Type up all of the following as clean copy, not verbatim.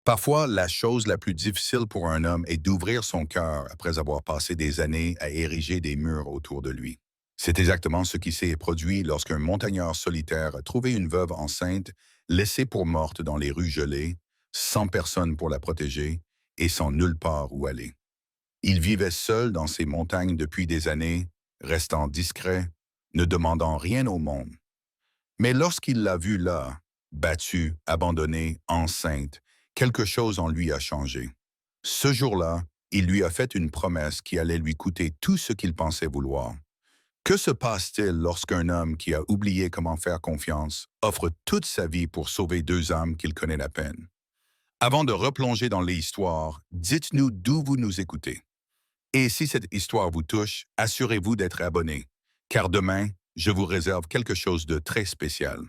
Parfois, la chose la plus difficile pour un homme est d'ouvrir son cœur après avoir passé des années à ériger des murs autour de lui. C'est exactement ce qui s'est produit lorsqu'un montagnard solitaire a trouvé une veuve enceinte, laissée pour morte dans les rues gelées, sans personne pour la protéger et sans nulle part où aller. Il vivait seul dans ces montagnes depuis des années, restant discret, ne demandant rien au monde. Mais lorsqu'il l'a vue là, battue, abandonnée, enceinte, quelque chose en lui a changé. Ce jour-là, il lui a fait une promesse qui allait lui coûter tout ce qu'il pensait vouloir. Que se passe-t-il lorsqu'un homme qui a oublié comment faire confiance offre toute sa vie pour sauver deux âmes qu'il connaît à peine? Avant de replonger dans l'histoire, dites-nous d'où vous nous écoutez. Et si cette histoire vous touche, assurez-vous d'être abonné, car demain, je vous réserve quelque chose de très spécial.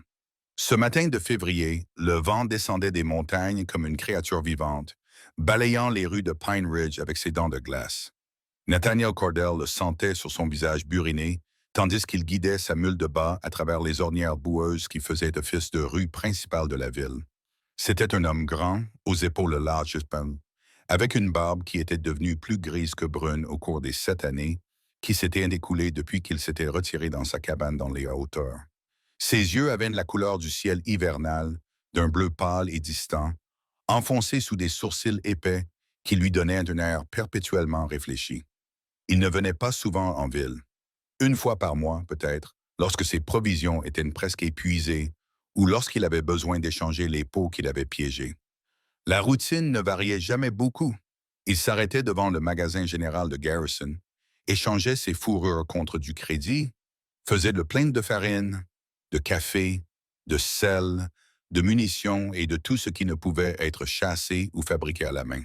Ce matin de février, le vent descendait des montagnes comme une créature vivante, balayant les rues de Pine Ridge avec ses dents de glace. Nathaniel Cordell le sentait sur son visage buriné, tandis qu'il guidait sa mule de bas à travers les ornières boueuses qui faisaient office de rue principale de la ville. C'était un homme grand, aux épaules larges, avec une barbe qui était devenue plus grise que brune au cours des 7 années qui s'étaient écoulées depuis qu'il s'était retiré dans sa cabane dans les hauteurs. Ses yeux avaient la couleur du ciel hivernal, d'un bleu pâle et distant, enfoncés sous des sourcils épais qui lui donnaient un air perpétuellement réfléchi. Il ne venait pas souvent en ville. Une fois par mois, peut-être, lorsque ses provisions étaient presque épuisées ou lorsqu'il avait besoin d'échanger les pots qu'il avait piégés. La routine ne variait jamais beaucoup. Il s'arrêtait devant le magasin général de Garrison, échangeait ses fourrures contre du crédit, faisait le plein de farine, de café, de sel, de munitions et de tout ce qui ne pouvait être chassé ou fabriqué à la main.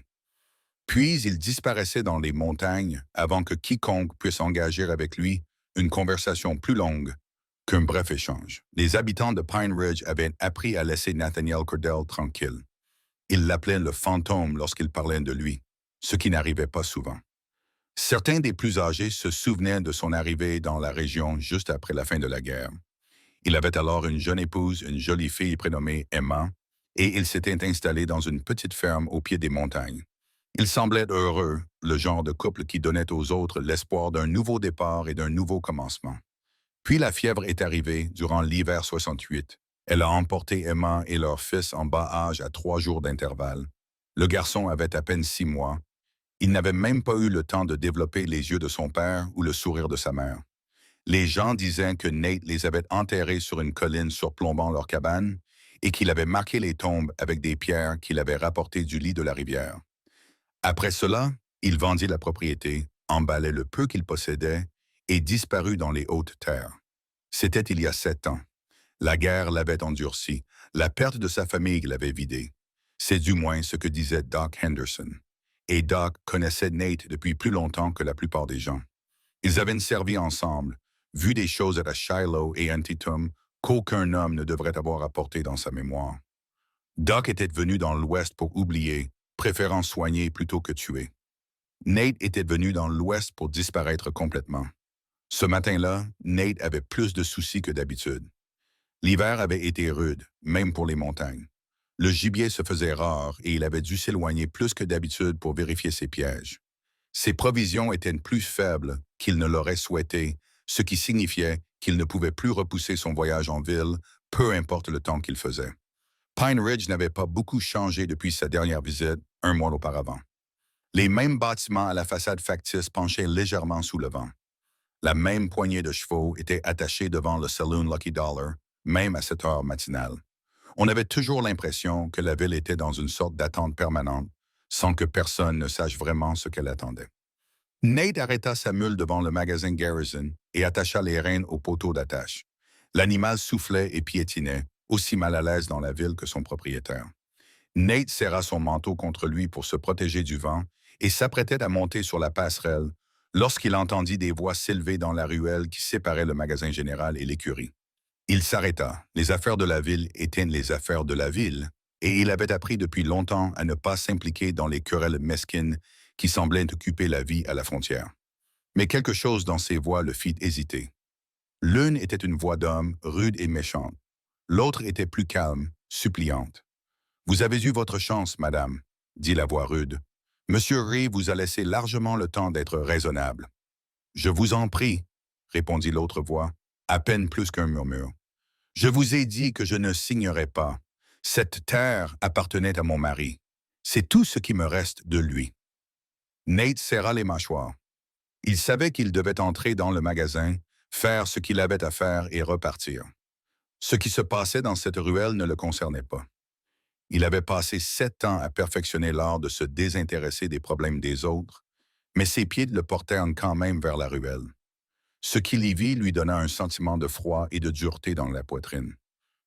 Puis il disparaissait dans les montagnes avant que quiconque puisse engager avec lui une conversation plus longue qu'un bref échange. Les habitants de Pine Ridge avaient appris à laisser Nathaniel Cordell tranquille. Ils l'appelaient le fantôme lorsqu'ils parlaient de lui, ce qui n'arrivait pas souvent. Certains des plus âgés se souvenaient de son arrivée dans la région juste après la fin de la guerre. Il avait alors une jeune épouse, une jolie fille prénommée Emma, et il s'était installé dans une petite ferme au pied des montagnes. Il semblait heureux, le genre de couple qui donnait aux autres l'espoir d'un nouveau départ et d'un nouveau commencement. Puis la fièvre est arrivée durant l'hiver 68. Elle a emporté Emma et leur fils en bas âge à 3 jours d'intervalle. Le garçon avait à peine 6 mois. Il n'avait même pas eu le temps de développer les yeux de son père ou le sourire de sa mère. Les gens disaient que Nate les avait enterrés sur une colline surplombant leur cabane et qu'il avait marqué les tombes avec des pierres qu'il avait rapportées du lit de la rivière. Après cela, il vendit la propriété, emballait le peu qu'il possédait et disparut dans les hautes terres. C'était il y a 7 ans. La guerre l'avait endurci, la perte de sa famille l'avait vidé. C'est du moins ce que disait Doc Henderson. Et Doc connaissait Nate depuis plus longtemps que la plupart des gens. Ils avaient servi ensemble, vu des choses à Shiloh et Antietam qu'aucun homme ne devrait avoir apportées dans sa mémoire. Doc était venu dans l'Ouest pour oublier, préférant soigner plutôt que tuer. Nate était venu dans l'Ouest pour disparaître complètement. Ce matin-là, Nate avait plus de soucis que d'habitude. L'hiver avait été rude, même pour les montagnes. Le gibier se faisait rare et il avait dû s'éloigner plus que d'habitude pour vérifier ses pièges. Ses provisions étaient plus faibles qu'il ne l'aurait souhaité, ce qui signifiait qu'il ne pouvait plus repousser son voyage en ville, peu importe le temps qu'il faisait. Pine Ridge n'avait pas beaucoup changé depuis sa dernière visite, 1 mois auparavant. Les mêmes bâtiments à la façade factice penchaient légèrement sous le vent. La même poignée de chevaux était attachée devant le saloon Lucky Dollar, même à cette heure matinale. On avait toujours l'impression que la ville était dans une sorte d'attente permanente, sans que personne ne sache vraiment ce qu'elle attendait. Nate arrêta sa mule devant le magasin Garrison et attacha les rênes au poteau d'attache. L'animal soufflait et piétinait, aussi mal à l'aise dans la ville que son propriétaire. Nate serra son manteau contre lui pour se protéger du vent et s'apprêtait à monter sur la passerelle lorsqu'il entendit des voix s'élever dans la ruelle qui séparait le magasin général et l'écurie. Il s'arrêta. Les affaires de la ville étaient les affaires de la ville, et il avait appris depuis longtemps à ne pas s'impliquer dans les querelles mesquines qui semblaient occuper la vie à la frontière. Mais quelque chose dans ses voix le fit hésiter. L'une était une voix d'homme, rude et méchante. L'autre était plus calme, suppliante. Vous avez eu votre chance, madame, dit la voix rude. Monsieur Ray vous a laissé largement le temps d'être raisonnable. Je vous en prie, répondit l'autre voix, à peine plus qu'un murmure. Je vous ai dit que je ne signerai pas. Cette terre appartenait à mon mari. C'est tout ce qui me reste de lui. Nate serra les mâchoires. Il savait qu'il devait entrer dans le magasin, faire ce qu'il avait à faire et repartir. Ce qui se passait dans cette ruelle ne le concernait pas. Il avait passé 7 ans à perfectionner l'art de se désintéresser des problèmes des autres, mais ses pieds le portèrent quand même vers la ruelle. Ce qu'il y vit lui donna un sentiment de froid et de dureté dans la poitrine.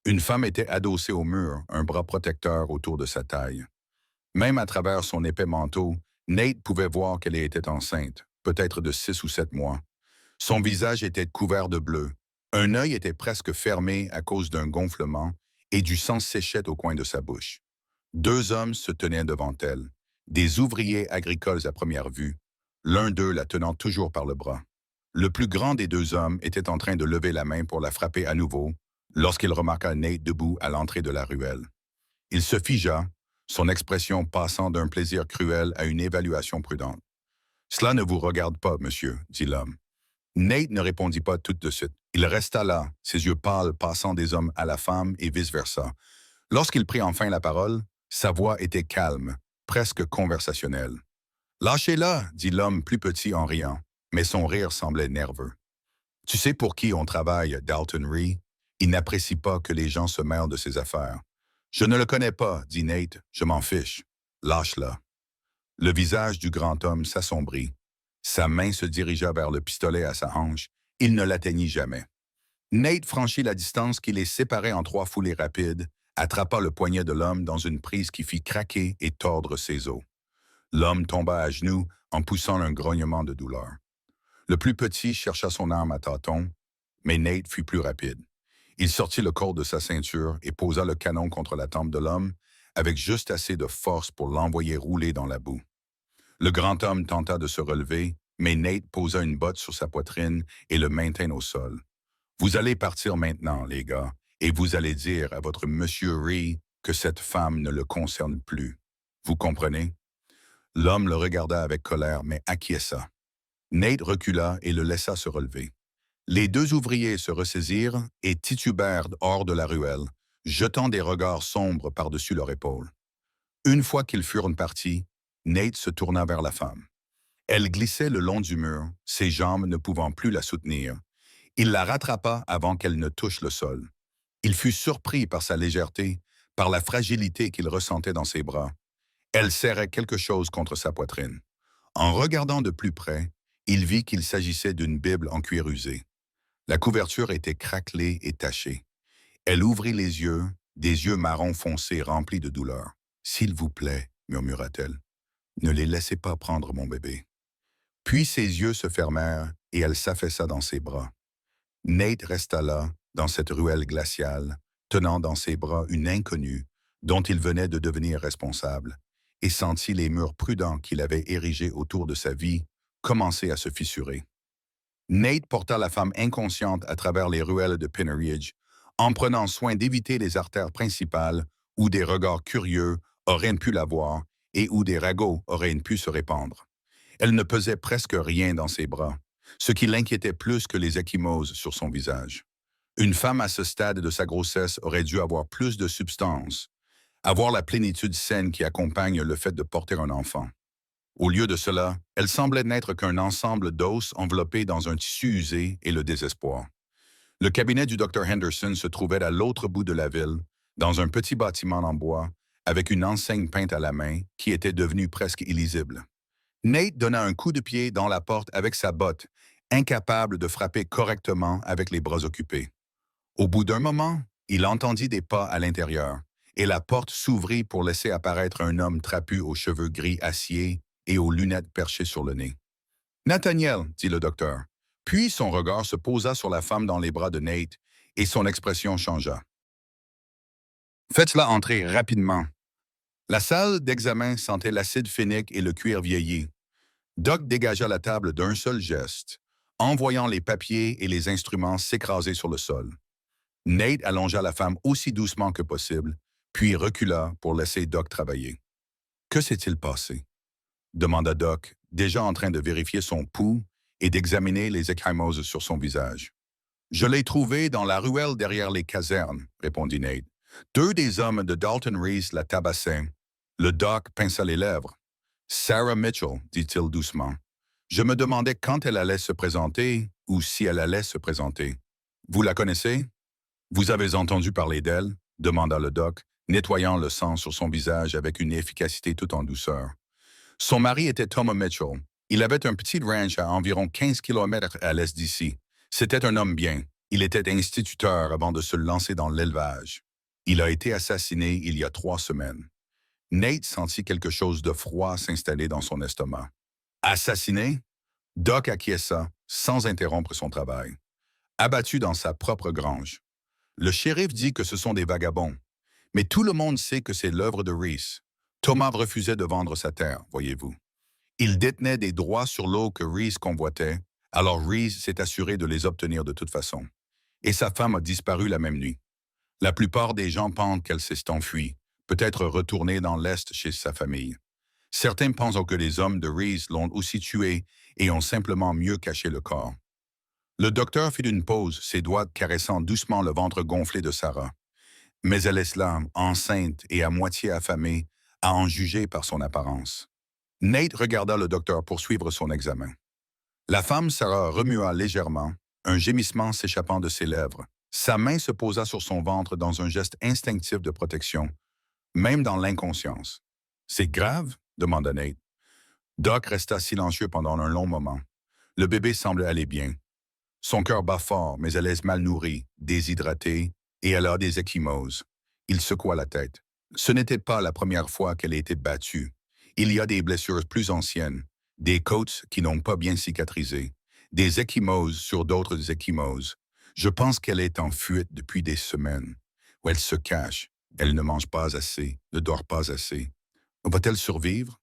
Une femme était adossée au mur, un bras protecteur autour de sa taille. Même à travers son épais manteau, Nate pouvait voir qu'elle était enceinte, peut-être de 6 ou 7 mois. Son visage était couvert de bleu. Un œil était presque fermé à cause d'un gonflement et du sang séchait au coin de sa bouche. 2 hommes se tenaient devant elle, des ouvriers agricoles à première vue, l'un d'eux la tenant toujours par le bras. Le plus grand des 2 hommes était en train de lever la main pour la frapper à nouveau lorsqu'il remarqua Nate debout à l'entrée de la ruelle. Il se figea, son expression passant d'un plaisir cruel à une évaluation prudente. « Cela ne vous regarde pas, monsieur, » dit l'homme. Nate ne répondit pas tout de suite. Il resta là, ses yeux pâles passant des hommes à la femme et vice-versa. Lorsqu'il prit enfin la parole, sa voix était calme, presque conversationnelle. « Lâchez-la, » dit l'homme plus petit en riant, mais son rire semblait nerveux. « Tu sais pour qui on travaille, Dalton Ree? Il n'apprécie pas que les gens se mêlent de ses affaires. »« Je ne le connais pas, » dit Nate, « je m'en fiche. Lâche-la. » Le visage du grand homme s'assombrit. Sa main se dirigea vers le pistolet à sa hanche. Il ne l'atteignit jamais. Nate franchit la distance qui les séparait en 3 foulées rapides, attrapa le poignet de l'homme dans une prise qui fit craquer et tordre ses os. L'homme tomba à genoux en poussant un grognement de douleur. Le plus petit chercha son arme à tâtons, mais Nate fut plus rapide. Il sortit le col de sa ceinture et posa le canon contre la tempe de l'homme, avec juste assez de force pour l'envoyer rouler dans la boue. Le grand homme tenta de se relever, mais Nate posa une botte sur sa poitrine et le maintint au sol. « Vous allez partir maintenant, les gars, et vous allez dire à votre monsieur Ree que cette femme ne le concerne plus. Vous comprenez? » L'homme le regarda avec colère, mais acquiesça. Nate recula et le laissa se relever. Les 2 ouvriers se ressaisirent et titubèrent hors de la ruelle, jetant des regards sombres par-dessus leur épaule. Une fois qu'ils furent partis, Nate se tourna vers la femme. Elle glissait le long du mur, ses jambes ne pouvant plus la soutenir. Il la rattrapa avant qu'elle ne touche le sol. Il fut surpris par sa légèreté, par la fragilité qu'il ressentait dans ses bras. Elle serrait quelque chose contre sa poitrine. En regardant de plus près, il vit qu'il s'agissait d'une Bible en cuir usé. La couverture était craquelée et tachée. Elle ouvrit les yeux, des yeux marron foncé remplis de douleur. « S'il vous plaît, » murmura-t-elle, « ne les laissez pas prendre mon bébé. » Puis ses yeux se fermèrent et elle s'affaissa dans ses bras. Nate resta là, dans cette ruelle glaciale, tenant dans ses bras une inconnue dont il venait de devenir responsable, et sentit les murs prudents qu'il avait érigés autour de sa vie commencer à se fissurer. Nate porta la femme inconsciente à travers les ruelles de Pinneridge, en prenant soin d'éviter les artères principales où des regards curieux auraient pu la voir et où des ragots auraient pu se répandre. Elle ne pesait presque rien dans ses bras, ce qui l'inquiétait plus que les ecchymoses sur son visage. Une femme à ce stade de sa grossesse aurait dû avoir plus de substance, avoir la plénitude saine qui accompagne le fait de porter un enfant. Au lieu de cela, elle semblait n'être qu'un ensemble d'os enveloppés dans un tissu usé et le désespoir. Le cabinet du Dr Henderson se trouvait à l'autre bout de la ville, dans un petit bâtiment en bois, avec une enseigne peinte à la main qui était devenue presque illisible. Nate donna un coup de pied dans la porte avec sa botte, incapable de frapper correctement avec les bras occupés. Au bout d'un moment, il entendit des pas à l'intérieur, et la porte s'ouvrit pour laisser apparaître un homme trapu aux cheveux gris acier et aux lunettes perchées sur le nez. « Nathaniel » dit le docteur. Puis son regard se posa sur la femme dans les bras de Nate, et son expression changea. « Faites-la entrer rapidement. » La salle d'examen sentait l'acide phénique et le cuir vieilli. Doc dégagea la table d'un seul geste, envoyant les papiers et les instruments s'écraser sur le sol. Nate allongea la femme aussi doucement que possible, puis recula pour laisser Doc travailler. Que s'est-il passé? Demanda Doc, déjà en train de vérifier son pouls et d'examiner les ecchymoses sur son visage. Je l'ai trouvé dans la ruelle derrière les casernes, répondit Nate. Deux des hommes de Dalton Reese la tabassaient. Le Doc pinça les lèvres. Sarah Mitchell, dit-il doucement. Je me demandais quand elle allait se présenter ou si elle allait se présenter. Vous la connaissez? Vous avez entendu parler d'elle? Demanda le Doc, nettoyant le sang sur son visage avec une efficacité tout en douceur. Son mari était Thomas Mitchell. Il avait un petit ranch à environ 15 kilomètres à l'est d'ici. C'était un homme bien. Il était instituteur avant de se lancer dans l'élevage. Il a été assassiné il y a 3 semaines. Nate sentit quelque chose de froid s'installer dans son estomac. Assassiné? Doc acquiesça, sans interrompre son travail. Abattu dans sa propre grange. Le shérif dit que ce sont des vagabonds. Mais tout le monde sait que c'est l'œuvre de Reese. Thomas refusait de vendre sa terre, voyez-vous. Il détenait des droits sur l'eau que Reese convoitait, alors Reese s'est assuré de les obtenir de toute façon. Et sa femme a disparu la même nuit. La plupart des gens pensent qu'elle s'est enfuie, peut-être retournée dans l'Est chez sa famille. Certains pensent que les hommes de Reese l'ont aussi tué et ont simplement mieux caché le corps. Le docteur fit une pause, ses doigts caressant doucement le ventre gonflé de Sarah. Mais elle est là, enceinte et à moitié affamée, à en juger par son apparence. Nate regarda le docteur poursuivre son examen. La femme Sarah remua légèrement, un gémissement s'échappant de ses lèvres. Sa main se posa sur son ventre dans un geste instinctif de protection, même dans l'inconscience. « C'est grave? » demanda Nate. Doc resta silencieux pendant un long moment. Le bébé semble aller bien. Son cœur bat fort, mais elle est mal nourrie, déshydratée, et elle a des ecchymoses. Il secoua la tête. Ce n'était pas la première fois qu'elle a été battue. Il y a des blessures plus anciennes, des côtes qui n'ont pas bien cicatrisé, des ecchymoses sur d'autres ecchymoses. Je pense qu'elle est en fuite depuis des semaines, où elle se cache. Elle ne mange pas assez, ne dort pas assez. Va-t-elle survivre?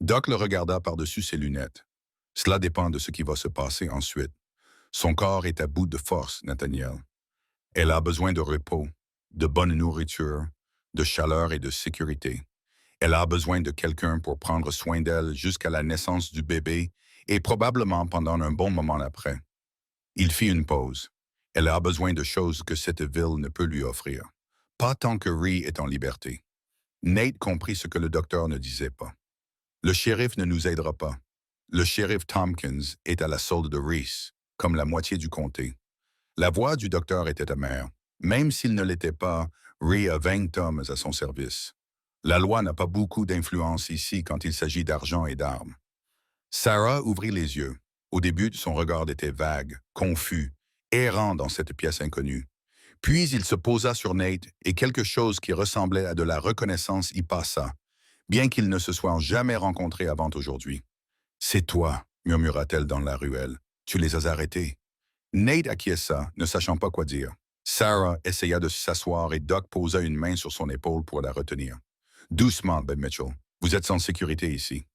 Doc le regarda par-dessus ses lunettes. Cela dépend de ce qui va se passer ensuite. Son corps est à bout de force, Nathaniel. Elle a besoin de repos, de bonne nourriture, de chaleur et de sécurité. Elle a besoin de quelqu'un pour prendre soin d'elle jusqu'à la naissance du bébé et probablement pendant un bon moment après. Il fit une pause. Elle a besoin de choses que cette ville ne peut lui offrir. Pas tant que Ree est en liberté. Nate comprit ce que le docteur ne disait pas. Le shérif ne nous aidera pas. Le shérif Tompkins est à la solde de Reese, comme la moitié du comté. La voix du docteur était amère. Même s'il ne l'était pas, Ree a 20 hommes à son service. La loi n'a pas beaucoup d'influence ici quand il s'agit d'argent et d'armes. Sarah ouvrit les yeux. Au début, son regard était vague, confus, errant dans cette pièce inconnue. Puis il se posa sur Nate et quelque chose qui ressemblait à de la reconnaissance y passa, bien qu'ils ne se soient jamais rencontrés avant aujourd'hui. « C'est toi, » murmura-t-elle dans la ruelle. « Tu les as arrêtés. » Nate acquiesça, ne sachant pas quoi dire. Sarah essaya de s'asseoir et Doc posa une main sur son épaule pour la retenir. « Doucement, Ben Mitchell. Vous êtes en sécurité ici. »«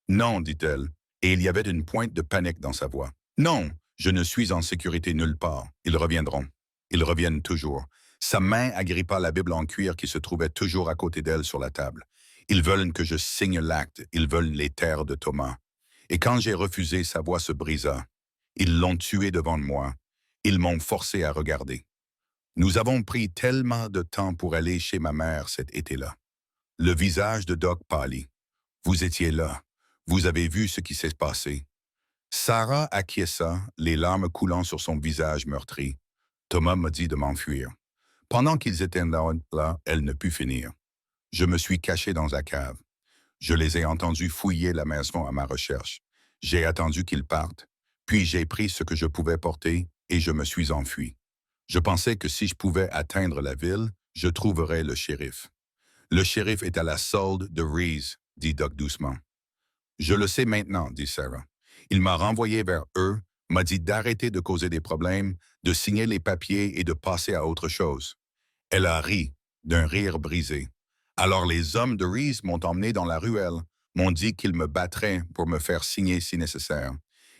Non, dit-elle, et il y avait une pointe de panique dans sa voix. « Non, je ne suis en sécurité nulle part. Ils reviendront. Ils reviennent toujours. » Sa main agrippa la Bible en cuir qui se trouvait toujours à côté d'elle sur la table. « Ils veulent que je signe l'acte. Ils veulent les terres de Thomas. » Et quand j'ai refusé, sa voix se brisa. Ils l'ont tué devant moi. Ils m'ont forcé à regarder. Nous avons pris tellement de temps pour aller chez ma mère cet été-là. Le visage de Doc pâlit. Vous étiez là. Vous avez vu ce qui s'est passé. Sarah acquiesça, les larmes coulant sur son visage meurtri. Thomas me dit de m'enfuir. Pendant qu'ils étaient là, elle ne put finir. Je me suis caché dans la cave. Je les ai entendus fouiller la maison à ma recherche. J'ai attendu qu'ils partent. Puis j'ai pris ce que je pouvais porter et je me suis enfui. Je pensais que si je pouvais atteindre la ville, je trouverais le shérif. Le shérif est à la solde de Reese, dit Doc doucement. Je le sais maintenant, dit Sarah. Il m'a renvoyé vers eux, m'a dit d'arrêter de causer des problèmes, de signer les papiers et de passer à autre chose. Elle a ri, d'un rire brisé. Alors les hommes de Reese m'ont emmené dans la ruelle, m'ont dit qu'ils me battraient pour me faire signer si nécessaire.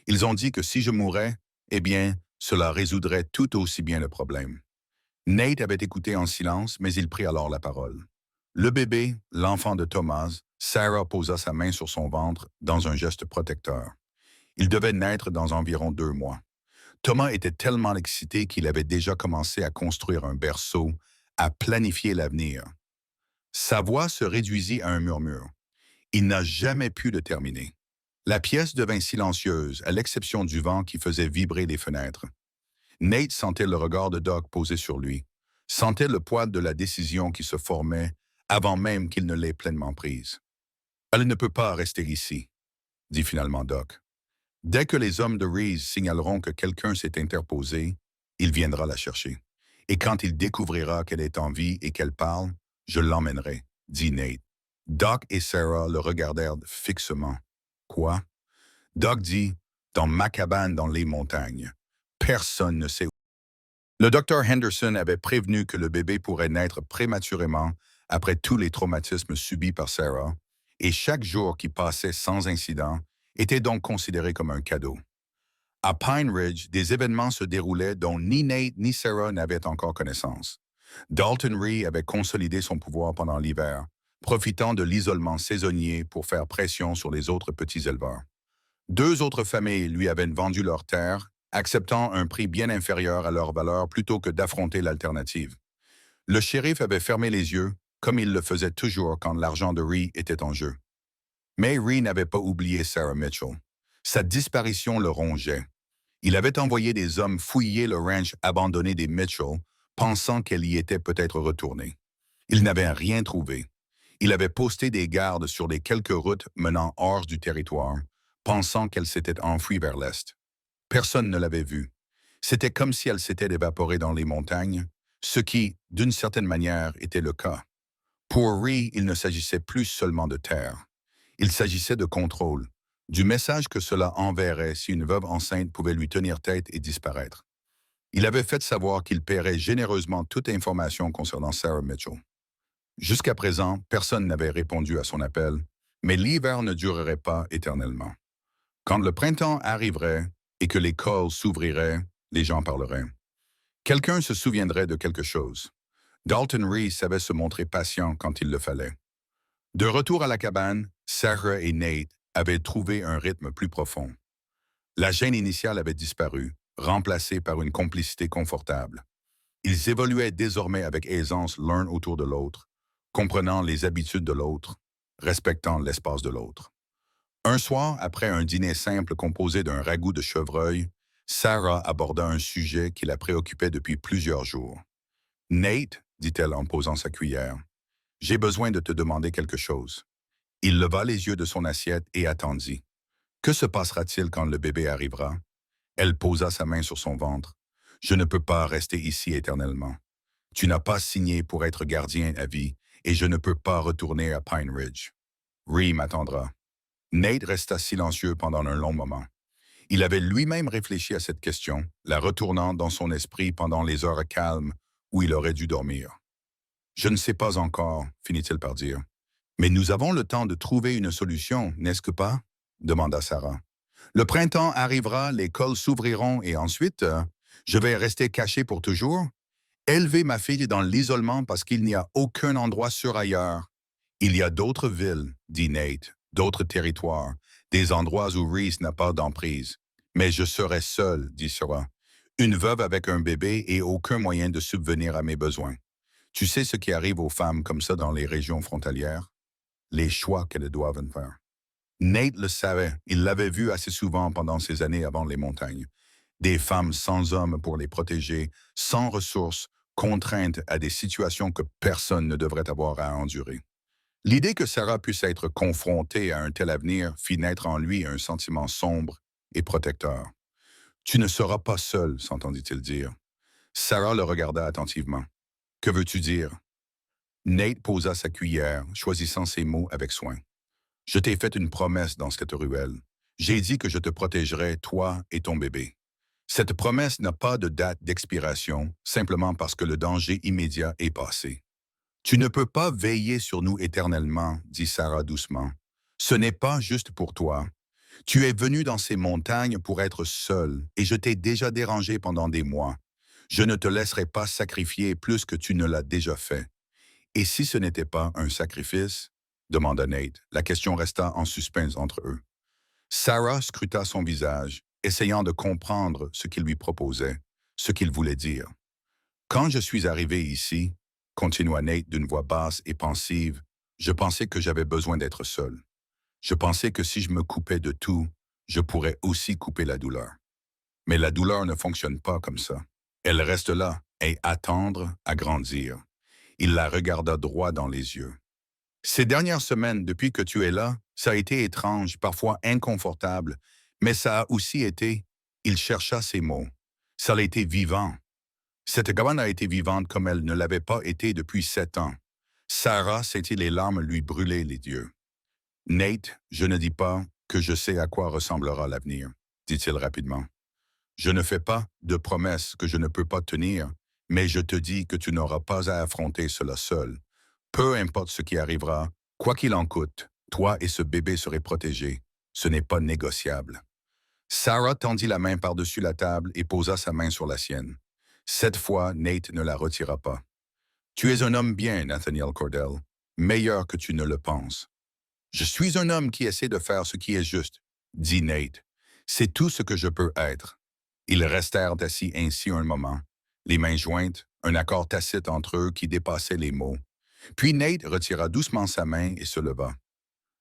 Ils ont dit que si je mourais, eh bien, cela résoudrait tout aussi bien le problème. Nate avait écouté en silence, mais il prit alors la parole. Le bébé, l'enfant de Thomas, Sarah posa sa main sur son ventre dans un geste protecteur. Il devait naître dans environ 2 mois. Thomas était tellement excité qu'il avait déjà commencé à construire un berceau, à planifier l'avenir. Sa voix se réduisit à un murmure. Il n'a jamais pu le terminer. La pièce devint silencieuse, à l'exception du vent qui faisait vibrer les fenêtres. Nate sentait le regard de Doc posé sur lui, sentait le poids de la décision qui se formait avant même qu'il ne l'ait pleinement prise. Elle ne peut pas rester ici, dit finalement Doc. Dès que les hommes de Reese signaleront que quelqu'un s'est interposé, il viendra la chercher. Et quand il découvrira qu'elle est en vie et qu'elle parle, je l'emmènerai, dit Nate. Doc et Sarah le regardèrent fixement. Quoi? Doc dit, dans ma cabane dans les montagnes. Personne ne sait où. Le docteur Henderson avait prévenu que le bébé pourrait naître prématurément après tous les traumatismes subis par Sarah, et chaque jour qui passait sans incident était donc considéré comme un cadeau. À Pine Ridge, des événements se déroulaient dont ni Nate ni Sarah n'avaient encore connaissance. Dalton Ree avait consolidé son pouvoir pendant l'hiver, profitant de l'isolement saisonnier pour faire pression sur les autres petits éleveurs. 2 autres familles lui avaient vendu leurs terres, acceptant un prix bien inférieur à leur valeur plutôt que d'affronter l'alternative. Le shérif avait fermé les yeux, comme il le faisait toujours quand l'argent de Ree était en jeu. Mais Ree n'avait pas oublié Sarah Mitchell. Sa disparition le rongeait. Il avait envoyé des hommes fouiller le ranch abandonné des Mitchell, pensant qu'elle y était peut-être retournée. Ils n'avaient rien trouvé. Il avait posté des gardes sur les quelques routes menant hors du territoire, pensant qu'elle s'était enfuie vers l'est. Personne ne l'avait vue. C'était comme si elle s'était évaporée dans les montagnes, ce qui, d'une certaine manière, était le cas. Pour Ree, il ne s'agissait plus seulement de terre. Il s'agissait de contrôle, du message que cela enverrait si une veuve enceinte pouvait lui tenir tête et disparaître. Il avait fait savoir qu'il paierait généreusement toute information concernant Sarah Mitchell. Jusqu'à présent, personne n'avait répondu à son appel, mais l'hiver ne durerait pas éternellement. Quand le printemps arriverait et que les cols s'ouvriraient, les gens parleraient. Quelqu'un se souviendrait de quelque chose. Dalton Reese savait se montrer patient quand il le fallait. De retour à la cabane, Sarah et Nate avaient trouvé un rythme plus profond. La gêne initiale avait disparu, remplacée par une complicité confortable. Ils évoluaient désormais avec aisance l'un autour de l'autre, comprenant les habitudes de l'autre, respectant l'espace de l'autre. Un soir, après un dîner simple composé d'un ragoût de chevreuil, Sarah aborda un sujet qui la préoccupait depuis plusieurs jours. « Nate, dit-elle en posant sa cuillère, j'ai besoin de te demander quelque chose. » Il leva les yeux de son assiette et attendit. Que se passera-t-il quand le bébé arrivera? Elle posa sa main sur son ventre. Je ne peux pas rester ici éternellement. Tu n'as pas signé pour être gardien à vie et je ne peux pas retourner à Pine Ridge. Ree m'attendra. Nate resta silencieux pendant un long moment. Il avait lui-même réfléchi à cette question, la retournant dans son esprit pendant les heures calmes où il aurait dû dormir. Je ne sais pas encore, finit-il par dire. Mais nous avons le temps de trouver une solution, n'est-ce que pas? Demanda Sarah. Le printemps arrivera, les cols s'ouvriront et ensuite, je vais rester caché pour toujours? Élever ma fille dans l'isolement parce qu'il n'y a aucun endroit sûr ailleurs. Il y a d'autres villes, dit Nate, d'autres territoires, des endroits où Reese n'a pas d'emprise. Mais je serai seul, dit Sarah. Une veuve avec un bébé et aucun moyen de subvenir à mes besoins. Tu sais ce qui arrive aux femmes comme ça dans les régions frontalières? Les choix qu'elles doivent faire. Nate le savait, il l'avait vu assez souvent pendant ces années avant les montagnes. Des femmes sans hommes pour les protéger, sans ressources, contraintes à des situations que personne ne devrait avoir à endurer. L'idée que Sarah puisse être confrontée à un tel avenir fit naître en lui un sentiment sombre et protecteur. « Tu ne seras pas seul, s'entendit-il dire. Sarah le regarda attentivement. « Que veux-tu dire? » Nate posa sa cuillère, choisissant ses mots avec soin. « Je t'ai fait une promesse dans cette ruelle. J'ai dit que je te protégerais, toi et ton bébé. Cette promesse n'a pas de date d'expiration, simplement parce que le danger immédiat est passé. Tu ne peux pas veiller sur nous éternellement, dit Sarah doucement. Ce n'est pas juste pour toi. Tu es venu dans ces montagnes pour être seul, et je t'ai déjà dérangé pendant des mois. Je ne te laisserai pas sacrifier plus que tu ne l'as déjà fait. Et si ce n'était pas un sacrifice? Demanda Nate. La question resta en suspense entre eux. Sarah scruta son visage, essayant de comprendre ce qu'il lui proposait, ce qu'il voulait dire. Quand je suis arrivé ici, continua Nate d'une voix basse et pensive, je pensais que j'avais besoin d'être seul. Je pensais que si je me coupais de tout, je pourrais aussi couper la douleur. Mais la douleur ne fonctionne pas comme ça. Elle reste là et attendre à grandir. Il la regarda droit dans les yeux. Ces dernières semaines, depuis que tu es là, ça a été étrange, parfois inconfortable, mais ça a aussi été, il chercha ses mots. Ça a été vivant. Cette cabane a été vivante comme elle ne l'avait pas été depuis 7 ans. Sarah sentit les larmes lui brûler les yeux. Nate, je ne dis pas que je sais à quoi ressemblera l'avenir, dit-il rapidement. Je ne fais pas de promesses que je ne peux pas tenir, mais je te dis que tu n'auras pas à affronter cela seul. Peu importe ce qui arrivera, quoi qu'il en coûte, toi et ce bébé serez protégés. Ce n'est pas négociable. Sarah tendit la main par-dessus la table et posa sa main sur la sienne. Cette fois, Nate ne la retira pas. Tu es un homme bien, Nathaniel Cordell, meilleur que tu ne le penses. Je suis un homme qui essaie de faire ce qui est juste, dit Nate. C'est tout ce que je peux être. Ils restèrent assis ainsi un moment, les mains jointes, un accord tacite entre eux qui dépassait les mots. Puis Nate retira doucement sa main et se leva.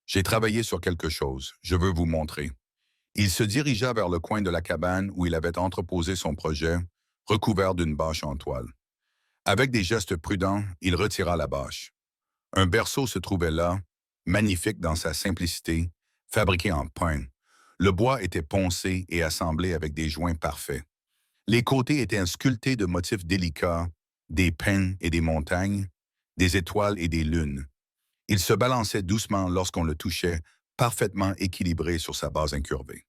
J'ai travaillé sur quelque chose, je veux vous montrer. Il se dirigea vers le coin de la cabane où il avait entreposé son projet, recouvert d'une bâche en toile. Avec des gestes prudents, il retira la bâche. Un berceau se trouvait là, magnifique dans sa simplicité, fabriqué en pin. Le bois était poncé et assemblé avec des joints parfaits. Les côtés étaient sculptés de motifs délicats, des pins et des montagnes, des étoiles et des lunes. Il se balançait doucement lorsqu'on le touchait, parfaitement équilibré sur sa base incurvée.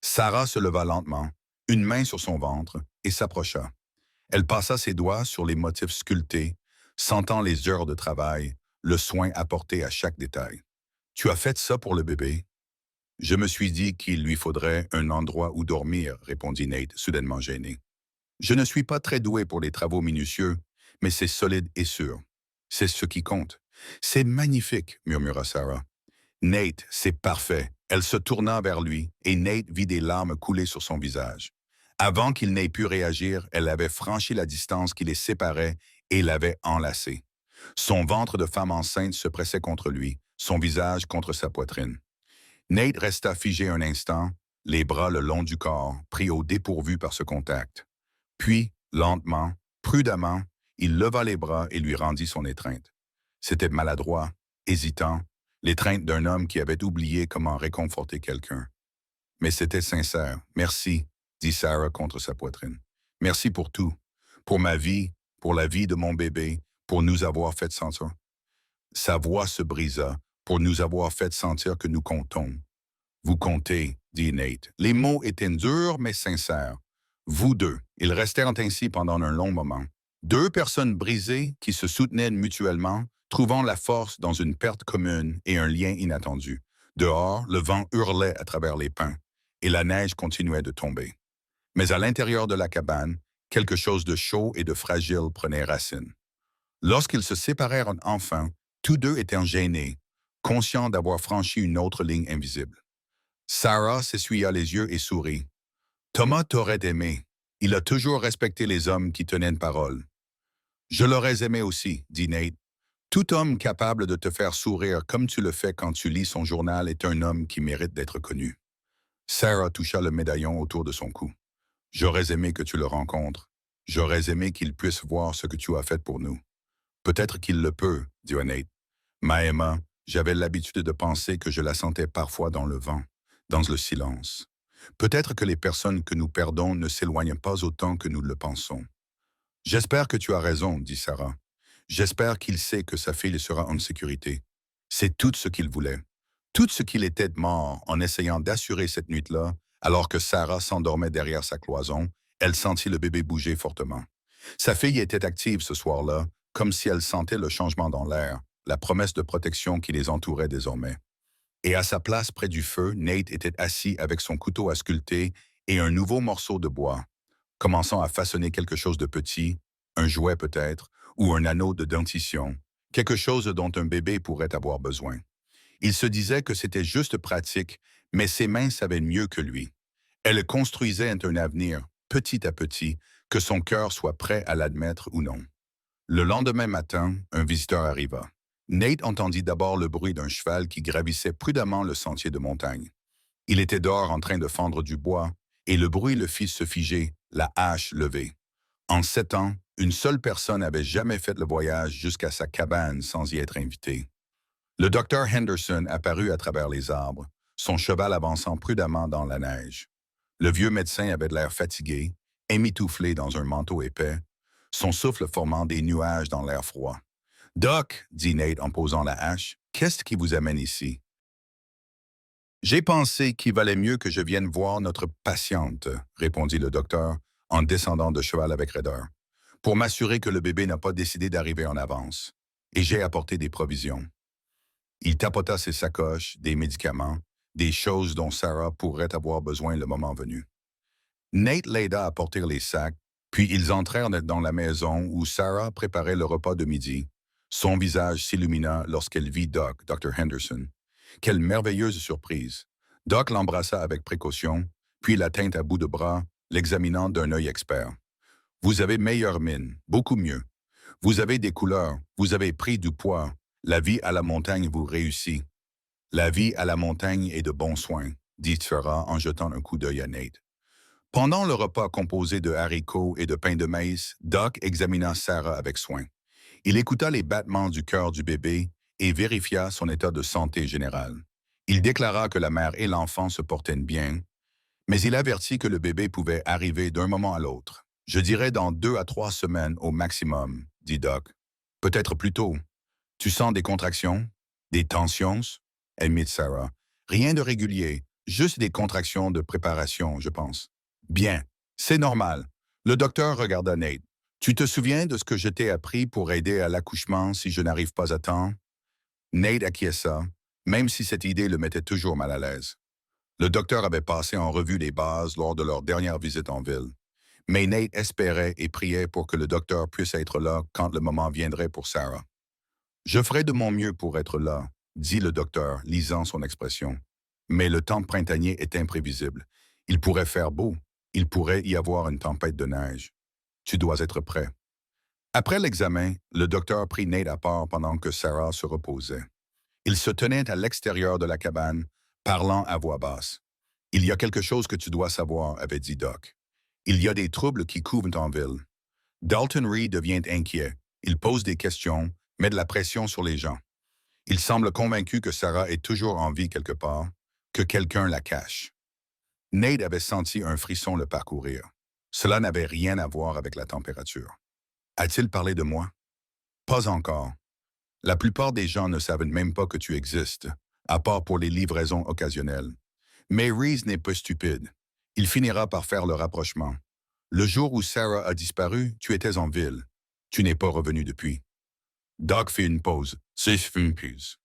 Sarah se leva lentement, une main sur son ventre, et s'approcha. Elle passa ses doigts sur les motifs sculptés, sentant les heures de travail, le soin apporté à chaque détail. « Tu as fait ça pour le bébé? » « Je me suis dit qu'il lui faudrait un endroit où dormir, répondit Nate, soudainement gêné. Je ne suis pas très doué pour les travaux minutieux, mais c'est solide et sûr. C'est ce qui compte. C'est magnifique, murmura Sarah. Nate, c'est parfait. Elle se tourna vers lui et Nate vit des larmes couler sur son visage. Avant qu'il n'ait pu réagir, elle avait franchi la distance qui les séparait et l'avait enlacé. Son ventre de femme enceinte se pressait contre lui, son visage contre sa poitrine. Nate resta figé un instant, les bras le long du corps, pris au dépourvu par ce contact. Puis, lentement, prudemment, il leva les bras et lui rendit son étreinte. C'était maladroit, hésitant, l'étreinte d'un homme qui avait oublié comment réconforter quelqu'un. Mais c'était sincère. « Merci », dit Sarah contre sa poitrine. « Merci pour tout, pour ma vie, pour la vie de mon bébé, pour nous avoir fait sentir. » Sa voix se brisa, pour nous avoir fait sentir que nous comptons. « Vous comptez », dit Nate. Les mots étaient durs mais sincères. Vous deux. Ils restèrent ainsi pendant un long moment. Deux personnes brisées qui se soutenaient mutuellement, trouvant la force dans une perte commune et un lien inattendu. Dehors, le vent hurlait à travers les pins et la neige continuait de tomber. Mais à l'intérieur de la cabane, quelque chose de chaud et de fragile prenait racine. Lorsqu'ils se séparèrent enfin, tous deux étaient gênés, conscients d'avoir franchi une autre ligne invisible. Sarah s'essuya les yeux et sourit. « Thomas t'aurait aimé. Il a toujours respecté les hommes qui tenaient une parole. »« Je l'aurais aimé aussi, » dit Nate. « Tout homme capable de te faire sourire comme tu le fais quand tu lis son journal est un homme qui mérite d'être connu. » Sarah toucha le médaillon autour de son cou. « J'aurais aimé que tu le rencontres. J'aurais aimé qu'il puisse voir ce que tu as fait pour nous. »« Peut-être qu'il le peut, » dit Nate. « Ma Emma, j'avais l'habitude de penser que je la sentais parfois dans le vent, dans le silence. Peut-être que les personnes que nous perdons ne s'éloignent pas autant que nous le pensons. »« J'espère que tu as raison, » dit Sarah. « J'espère qu'il sait que sa fille sera en sécurité. C'est tout ce qu'il voulait. Tout ce qu'il était mort en essayant d'assurer cette nuit-là, alors que Sarah s'endormait derrière sa cloison, elle sentit le bébé bouger fortement. Sa fille était active ce soir-là, comme si elle sentait le changement dans l'air, la promesse de protection qui les entourait désormais. Et à sa place près du feu, Nate était assis avec son couteau à sculpter et un nouveau morceau de bois, commençant à façonner quelque chose de petit, un jouet peut-être, ou un anneau de dentition, quelque chose dont un bébé pourrait avoir besoin. Il se disait que c'était juste pratique, mais ses mains savaient mieux que lui. Elles construisaient un avenir, petit à petit, que son cœur soit prêt à l'admettre ou non. Le lendemain matin, un visiteur arriva. Nate entendit d'abord le bruit d'un cheval qui gravissait prudemment le sentier de montagne. Il était dehors en train de fendre du bois, et le bruit le fit se figer, la hache levée. En 7 ans, une seule personne n'avait jamais fait le voyage jusqu'à sa cabane sans y être invité. Le docteur Henderson apparut à travers les arbres, son cheval avançant prudemment dans la neige. Le vieux médecin avait de l'air fatigué, émitouflé dans un manteau épais, son souffle formant des nuages dans l'air froid. « Doc, dit Nate en posant la hache, qu'est-ce qui vous amène ici? » « J'ai pensé qu'il valait mieux que je vienne voir notre patiente, répondit le docteur en descendant de cheval avec raideur, pour m'assurer que le bébé n'a pas décidé d'arriver en avance. Et j'ai apporté des provisions. Il tapota ses sacoches, des médicaments, des choses dont Sarah pourrait avoir besoin le moment venu. Nate l'aida à porter les sacs, puis ils entrèrent dans la maison où Sarah préparait le repas de midi. Son visage s'illumina lorsqu'elle vit Doc, Dr. Henderson. Quelle merveilleuse surprise! Doc l'embrassa avec précaution, puis la tint à bout de bras, l'examinant d'un œil expert. Vous avez meilleure mine, beaucoup mieux. Vous avez des couleurs, vous avez pris du poids. La vie à la montagne vous réussit. La vie à la montagne est de bons soins, dit Sarah en jetant un coup d'œil à Nate. Pendant le repas composé de haricots et de pain de maïs, Doc examina Sarah avec soin. Il écouta les battements du cœur du bébé et vérifia son état de santé général. Il déclara que la mère et l'enfant se portaient bien, mais il avertit que le bébé pouvait arriver d'un moment à l'autre. Je dirais dans 2 à 3 semaines au maximum, dit Doc. Peut-être plus tôt. Tu sens des contractions? Des tensions? Admit Sarah. Rien de régulier, juste des contractions de préparation, je pense. Bien, c'est normal. Le docteur regarda Nate. Tu te souviens de ce que je t'ai appris pour aider à l'accouchement si je n'arrive pas à temps? Nate acquiesça, même si cette idée le mettait toujours mal à l'aise. Le docteur avait passé en revue les bases lors de leur dernière visite en ville. Mais Nate espérait et priait pour que le docteur puisse être là quand le moment viendrait pour Sarah. « Je ferai de mon mieux pour être là », dit le docteur, lisant son expression. Mais le temps printanier est imprévisible. Il pourrait faire beau. Il pourrait y avoir une tempête de neige. Tu dois être prêt. Après l'examen, le docteur prit Nate à part pendant que Sarah se reposait. Il se tenait à l'extérieur de la cabane, parlant à voix basse. « Il y a quelque chose que tu dois savoir », avait dit Doc. « Il y a des troubles qui couvrent en ville. » Dalton Reed devient inquiet. Il pose des questions, met de la pression sur les gens. Il semble convaincu que Sarah est toujours en vie quelque part, que quelqu'un la cache. Nate avait senti un frisson le parcourir. Cela n'avait rien à voir avec la température. A-t-il parlé de moi? Pas encore. La plupart des gens ne savent même pas que tu existes, à part pour les livraisons occasionnelles. Mais Reese n'est pas stupide. Il finira par faire le rapprochement. Le jour où Sarah a disparu, tu étais en ville. Tu n'es pas revenu depuis. Doc fait une pause. C'est une pause.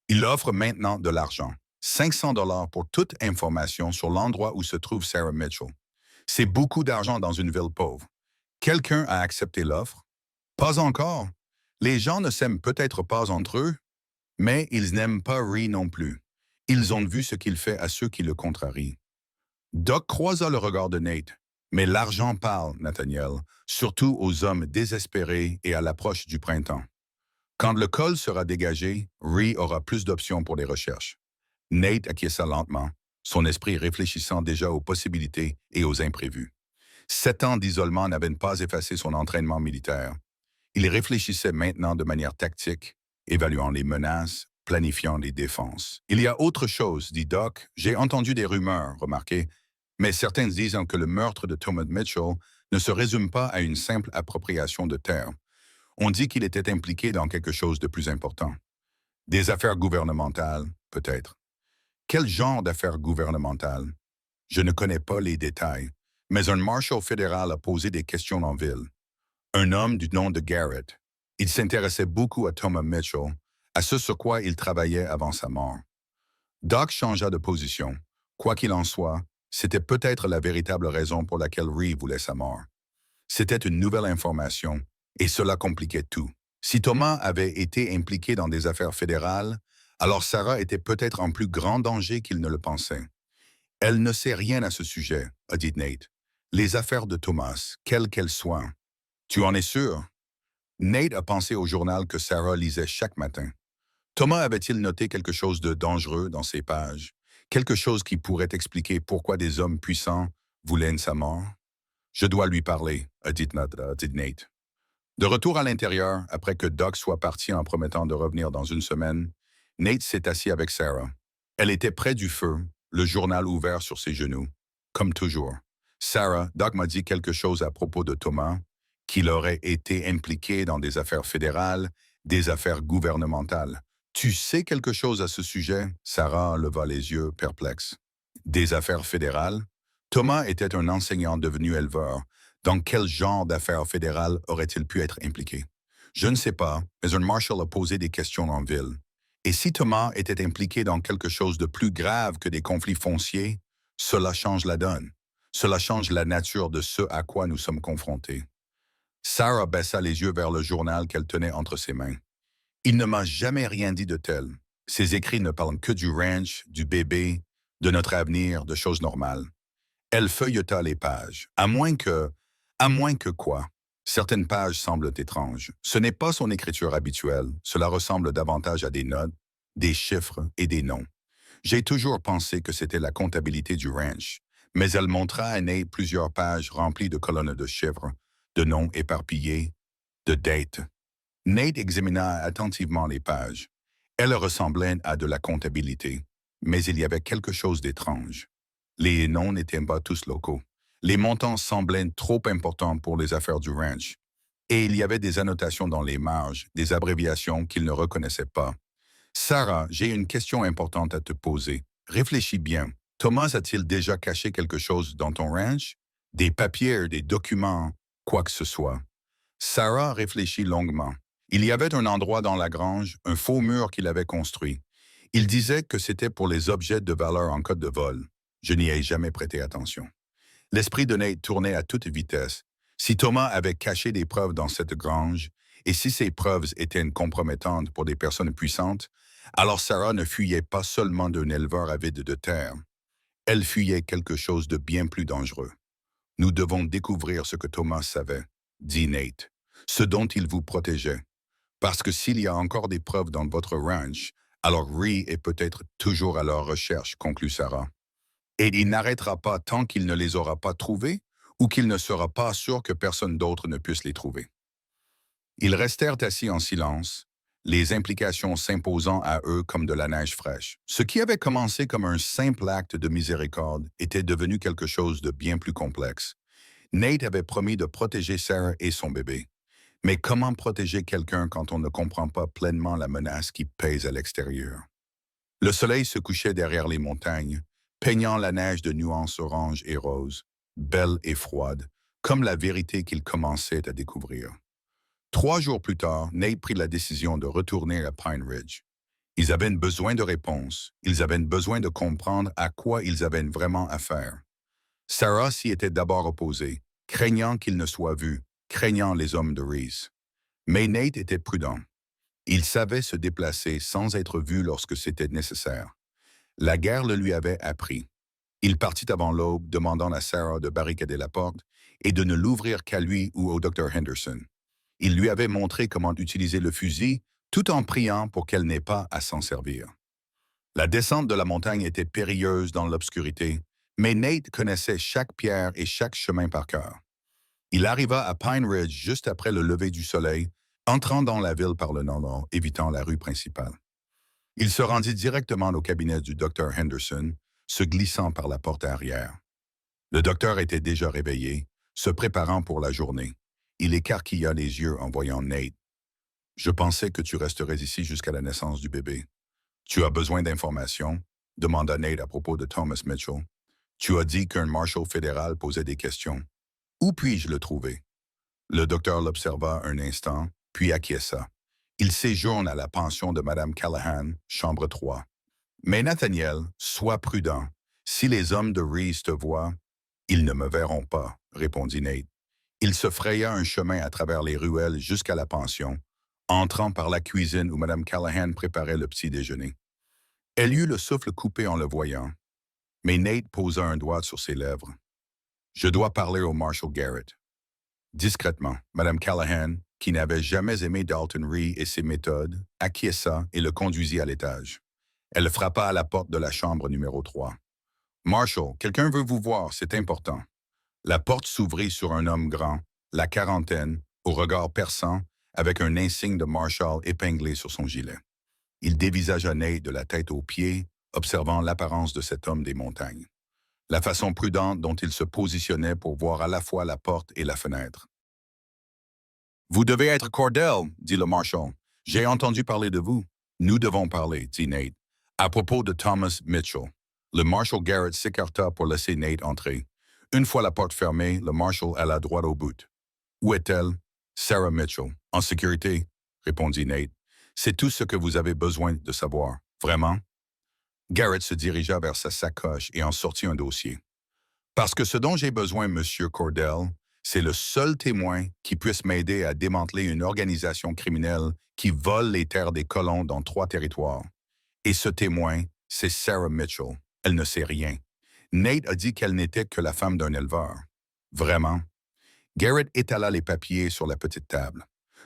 Il offre maintenant de l'argent. 500 $ pour toute information sur l'endroit où se trouve Sarah Mitchell. C'est beaucoup d'argent dans une ville pauvre. Quelqu'un a accepté l'offre? Pas encore. Les gens ne s'aiment peut-être pas entre eux, mais ils n'aiment pas Ree non plus. Ils ont vu ce qu'il fait à ceux qui le contrarient. Doc croisa le regard de Nate. Mais l'argent parle, Nathaniel, surtout aux hommes désespérés et à l'approche du printemps. Quand le col sera dégagé, Ree aura plus d'options pour les recherches. Nate acquiesça lentement, son esprit réfléchissant déjà aux possibilités et aux imprévus. 7 ans d'isolement n'avaient pas effacé son entraînement militaire. Il réfléchissait maintenant de manière tactique, évaluant les menaces, planifiant les défenses. « Il y a autre chose, dit Doc. J'ai entendu des rumeurs, remarquez, mais certains disent que le meurtre de Thomas Mitchell ne se résume pas à une simple appropriation de terre. On dit qu'il était impliqué dans quelque chose de plus important. Des affaires gouvernementales, peut-être. Quel genre d'affaires gouvernementales? Je ne connais pas les détails, mais un marshal fédéral a posé des questions en ville. Un homme du nom de Garrett. Il s'intéressait beaucoup à Thomas Mitchell, à ce sur quoi il travaillait avant sa mort. Doc changea de position. Quoi qu'il en soit, c'était peut-être la véritable raison pour laquelle Ree voulait sa mort. C'était une nouvelle information, et cela compliquait tout. Si Thomas avait été impliqué dans des affaires fédérales, alors Sarah était peut-être en plus grand danger qu'il ne le pensait. Elle ne sait rien à ce sujet, a dit Nate. Les affaires de Thomas, quelles qu'elles soient. Tu en es sûr? Nate a pensé au journal que Sarah lisait chaque matin. Thomas avait-il noté quelque chose de dangereux dans ces pages? Quelque chose qui pourrait expliquer pourquoi des hommes puissants voulaient sa mort? Je dois lui parler, a dit Nate. De retour à l'intérieur, après que Doc soit parti en promettant de revenir dans une semaine, Nate s'est assis avec Sarah. Elle était près du feu, le journal ouvert sur ses genoux. Comme toujours. Sarah, Doc m'a dit quelque chose à propos de Thomas, qu'il aurait été impliqué dans des affaires fédérales, des affaires gouvernementales. Tu sais quelque chose à ce sujet? Sarah leva les yeux, perplexe. Des affaires fédérales? Thomas était un enseignant devenu éleveur. Dans quel genre d'affaires fédérales aurait-il pu être impliqué? Je ne sais pas, mais un marshal a posé des questions en ville. Et si Thomas était impliqué dans quelque chose de plus grave que des conflits fonciers, cela change la donne. Cela change la nature de ce à quoi nous sommes confrontés. Sarah baissa les yeux vers le journal qu'elle tenait entre ses mains. Il ne m'a jamais rien dit de tel. Ses écrits ne parlent que du ranch, du bébé, de notre avenir, de choses normales. Elle feuilleta les pages. À moins que quoi? Certaines pages semblent étranges. Ce n'est pas son écriture habituelle. Cela ressemble davantage à des notes, des chiffres et des noms. J'ai toujours pensé que c'était la comptabilité du ranch, mais elle montra à Nate plusieurs pages remplies de colonnes de chiffres, de noms éparpillés, de dates. Nate examina attentivement les pages. Elles ressemblaient à de la comptabilité, mais il y avait quelque chose d'étrange. Les noms n'étaient pas tous locaux. Les montants semblaient trop importants pour les affaires du ranch. Et il y avait des annotations dans les marges, des abréviations qu'il ne reconnaissait pas. Sarah, j'ai une question importante à te poser. Réfléchis bien. Thomas a-t-il déjà caché quelque chose dans ton ranch? Des papiers, des documents, quoi que ce soit. Sarah réfléchit longuement. Il y avait un endroit dans la grange, un faux mur qu'il avait construit. Il disait que c'était pour les objets de valeur en cas de vol. Je n'y ai jamais prêté attention. L'esprit de Nate tournait à toute vitesse. Si Thomas avait caché des preuves dans cette grange, et si ces preuves étaient compromettantes pour des personnes puissantes, alors Sarah ne fuyait pas seulement d'un éleveur avide de terre. Elle fuyait quelque chose de bien plus dangereux. Nous devons découvrir ce que Thomas savait, dit Nate, ce dont il vous protégeait. Parce que s'il y a encore des preuves dans votre ranch, alors Ree est peut-être toujours à leur recherche, conclut Sarah. Et il n'arrêtera pas tant qu'il ne les aura pas trouvés ou qu'il ne sera pas sûr que personne d'autre ne puisse les trouver. Ils restèrent assis en silence, les implications s'imposant à eux comme de la neige fraîche. Ce qui avait commencé comme un simple acte de miséricorde était devenu quelque chose de bien plus complexe. Nate avait promis de protéger Sarah et son bébé. Mais comment protéger quelqu'un quand on ne comprend pas pleinement la menace qui pèse à l'extérieur? Le soleil se couchait derrière les montagnes, peignant la neige de nuances orange et rose, belle et froide, comme la vérité qu'il commençait à découvrir. 3 jours plus tard, Nate prit la décision de retourner à Pine Ridge. Ils avaient besoin de réponses, ils avaient besoin de comprendre à quoi ils avaient vraiment affaire. Sarah s'y était d'abord opposée, craignant qu'il ne soit vu, craignant les hommes de Reese. Mais Nate était prudent. Il savait se déplacer sans être vu lorsque c'était nécessaire. La guerre le lui avait appris. Il partit avant l'aube, demandant à Sarah de barricader la porte et de ne l'ouvrir qu'à lui ou au Dr. Henderson. Il lui avait montré comment utiliser le fusil, tout en priant pour qu'elle n'ait pas à s'en servir. La descente de la montagne était périlleuse dans l'obscurité, mais Nate connaissait chaque pierre et chaque chemin par cœur. Il arriva à Pine Ridge juste après le lever du soleil, entrant dans la ville par le nord, évitant la rue principale. Il se rendit directement au cabinet du Dr. Henderson, se glissant par la porte arrière. Le docteur était déjà réveillé, se préparant pour la journée. Il écarquilla les yeux en voyant Nate. « Je pensais que tu resterais ici jusqu'à la naissance du bébé. Tu as besoin d'informations? » demanda Nate à propos de Thomas Mitchell. « Tu as dit qu'un marshal fédéral posait des questions. Où puis-je le trouver? » Le docteur l'observa un instant, puis acquiesça. Il séjourne à la pension de Mme Callahan, chambre 3. Mais Nathaniel, sois prudent. Si les hommes de Reese te voient, ils ne me verront pas, répondit Nate. Il se fraya un chemin à travers les ruelles jusqu'à la pension, entrant par la cuisine où Mme Callahan préparait le petit déjeuner. Elle eut le souffle coupé en le voyant, mais Nate posa un doigt sur ses lèvres. Je dois parler au Marshal Garrett. Discrètement, Mme Callahan, qui n'avait jamais aimé Dalton Ree et ses méthodes, acquiesça et le conduisit à l'étage. Elle frappa à la porte de la chambre numéro 3. Marshal, quelqu'un veut vous voir, c'est important. La porte s'ouvrit sur un homme grand, la quarantaine, au regard perçant, avec un insigne de Marshal épinglé sur son gilet. Il dévisagea Nate de la tête aux pieds, observant l'apparence de cet homme des montagnes. La façon prudente dont il se positionnait pour voir à la fois la porte et la fenêtre. Vous devez être Cordell, dit le Marshal. J'ai entendu parler de vous. Nous devons parler, dit Nate. À propos de Thomas Mitchell. Le Marshal Garrett s'écarta pour laisser Nate entrer. Une fois la porte fermée, le Marshal alla droit au but. Où est-elle? Sarah Mitchell. En sécurité, répondit Nate. C'est tout ce que vous avez besoin de savoir. Vraiment? Garrett se dirigea vers sa sacoche et en sortit un dossier. Parce que ce dont j'ai besoin, Monsieur Cordell, c'est le seul témoin qui puisse m'aider à démanteler une organisation criminelle qui vole les terres des colons dans 3 territoires. Et ce témoin, c'est Sarah Mitchell. Elle ne sait rien. Nate a dit qu'elle n'était que la femme d'un éleveur. Vraiment? Garrett étala les papiers sur la petite table.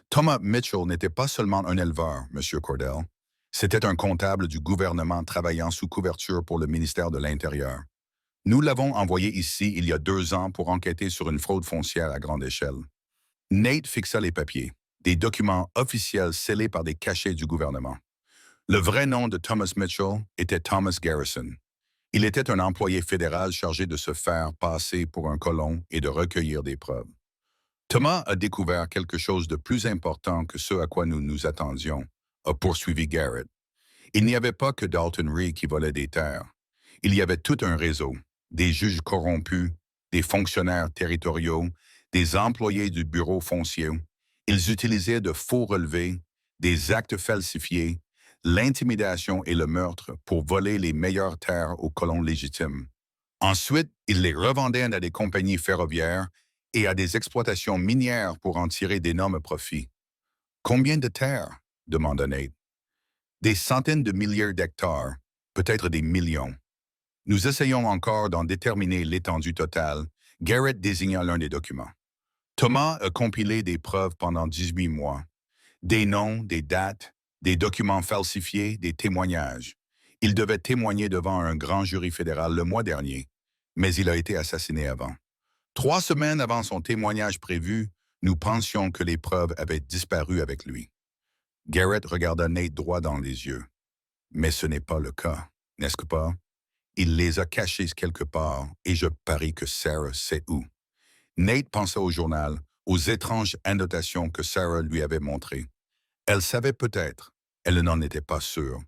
Thomas Mitchell n'était pas seulement un éleveur, Monsieur Cordell. C'était un comptable du gouvernement travaillant sous couverture pour le ministère de l'Intérieur. Nous l'avons envoyé ici il y a 2 ans pour enquêter sur une fraude foncière à grande échelle. Nate fixa les papiers, des documents officiels scellés par des cachets du gouvernement. Le vrai nom de Thomas Mitchell était Thomas Garrison. Il était un employé fédéral chargé de se faire passer pour un colon et de recueillir des preuves. Thomas a découvert quelque chose de plus important que ce à quoi nous nous attendions, a poursuivi Garrett. Il n'y avait pas que Dalton Ree qui volait des terres. Il y avait tout un réseau, des juges corrompus, des fonctionnaires territoriaux, des employés du bureau foncier. Ils utilisaient de faux relevés, des actes falsifiés, l'intimidation et le meurtre pour voler les meilleures terres aux colons légitimes. Ensuite, ils les revendaient à des compagnies ferroviaires et à des exploitations minières pour en tirer d'énormes profits. Combien de terres? Demanda Nate. Des centaines de milliers d'hectares, peut-être des millions. Nous essayons encore d'en déterminer l'étendue totale. Garrett désigna l'un des documents. Thomas a compilé des preuves pendant 18 mois. Des noms, des dates, des documents falsifiés, des témoignages. Il devait témoigner devant un grand jury fédéral le mois dernier, mais il a été assassiné avant. 3 semaines avant son témoignage prévu, nous pensions que les preuves avaient disparu avec lui. Garrett regarda Nate droit dans les yeux. Mais ce n'est pas le cas, n'est-ce pas? Il les a cachés quelque part et je parie que Sarah sait où. Nate pensa au journal, aux étranges annotations que Sarah lui avait montrées. Elle savait peut-être, elle n'en était pas sûre.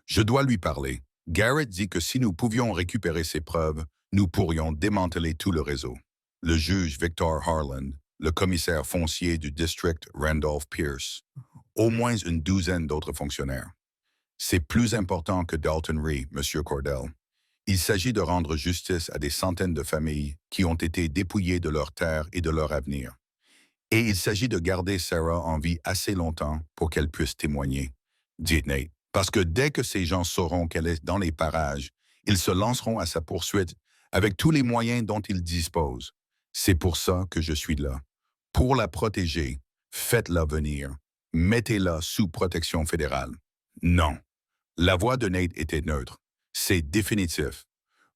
Je dois lui parler. Garrett dit que si nous pouvions récupérer ces preuves, nous pourrions démanteler tout le réseau. Le juge Victor Harland, le commissaire foncier du district Randolph Pierce, au moins une douzaine d'autres fonctionnaires. C'est plus important que Dalton Ree, Monsieur Cordell. Il s'agit de rendre justice à des centaines de familles qui ont été dépouillées de leurs terres et de leur avenir. Et il s'agit de garder Sarah en vie assez longtemps pour qu'elle puisse témoigner, dit Nate. Parce que dès que ces gens sauront qu'elle est dans les parages, ils se lanceront à sa poursuite avec tous les moyens dont ils disposent. C'est pour ça que je suis là. Pour la protéger, faites-la venir. Mettez-la sous protection fédérale. Non. La voix de Nate était neutre. C'est définitif.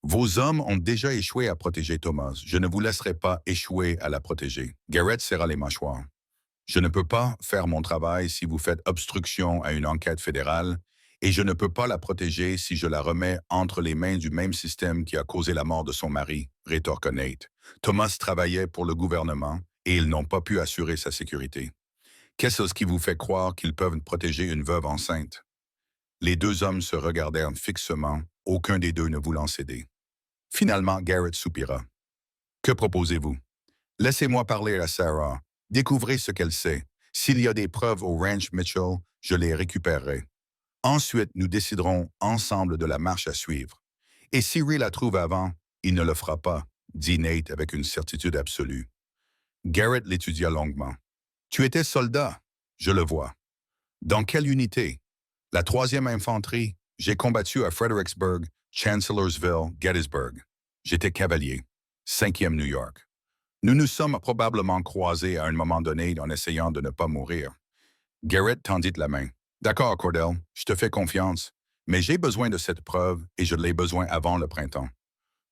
Vos hommes ont déjà échoué à protéger Thomas. Je ne vous laisserai pas échouer à la protéger. Garrett serra les mâchoires. Je ne peux pas faire mon travail si vous faites obstruction à une enquête fédérale, et je ne peux pas la protéger si je la remets entre les mains du même système qui a causé la mort de son mari, rétorqua Nate. Thomas travaillait pour le gouvernement, et ils n'ont pas pu assurer sa sécurité. Qu'est-ce qui vous fait croire qu'ils peuvent protéger une veuve enceinte? Les 2 hommes se regardèrent fixement, aucun des deux ne voulant céder. Finalement, Garrett soupira. Que proposez-vous? Laissez-moi parler à Sarah. Découvrez ce qu'elle sait. S'il y a des preuves au ranch Mitchell, je les récupérerai. Ensuite, nous déciderons ensemble de la marche à suivre. Et si Ree la trouve avant, il ne le fera pas, dit Nate avec une certitude absolue. Garrett l'étudia longuement. Tu étais soldat, je le vois. Dans quelle unité? La 3e infanterie. J'ai combattu à Fredericksburg, Chancellorsville, Gettysburg. J'étais cavalier. 5e New York. Nous nous sommes probablement croisés à un moment donné en essayant de ne pas mourir. Garrett tendit la main. D'accord, Cordell, je te fais confiance, mais j'ai besoin de cette preuve et je l'ai besoin avant le printemps.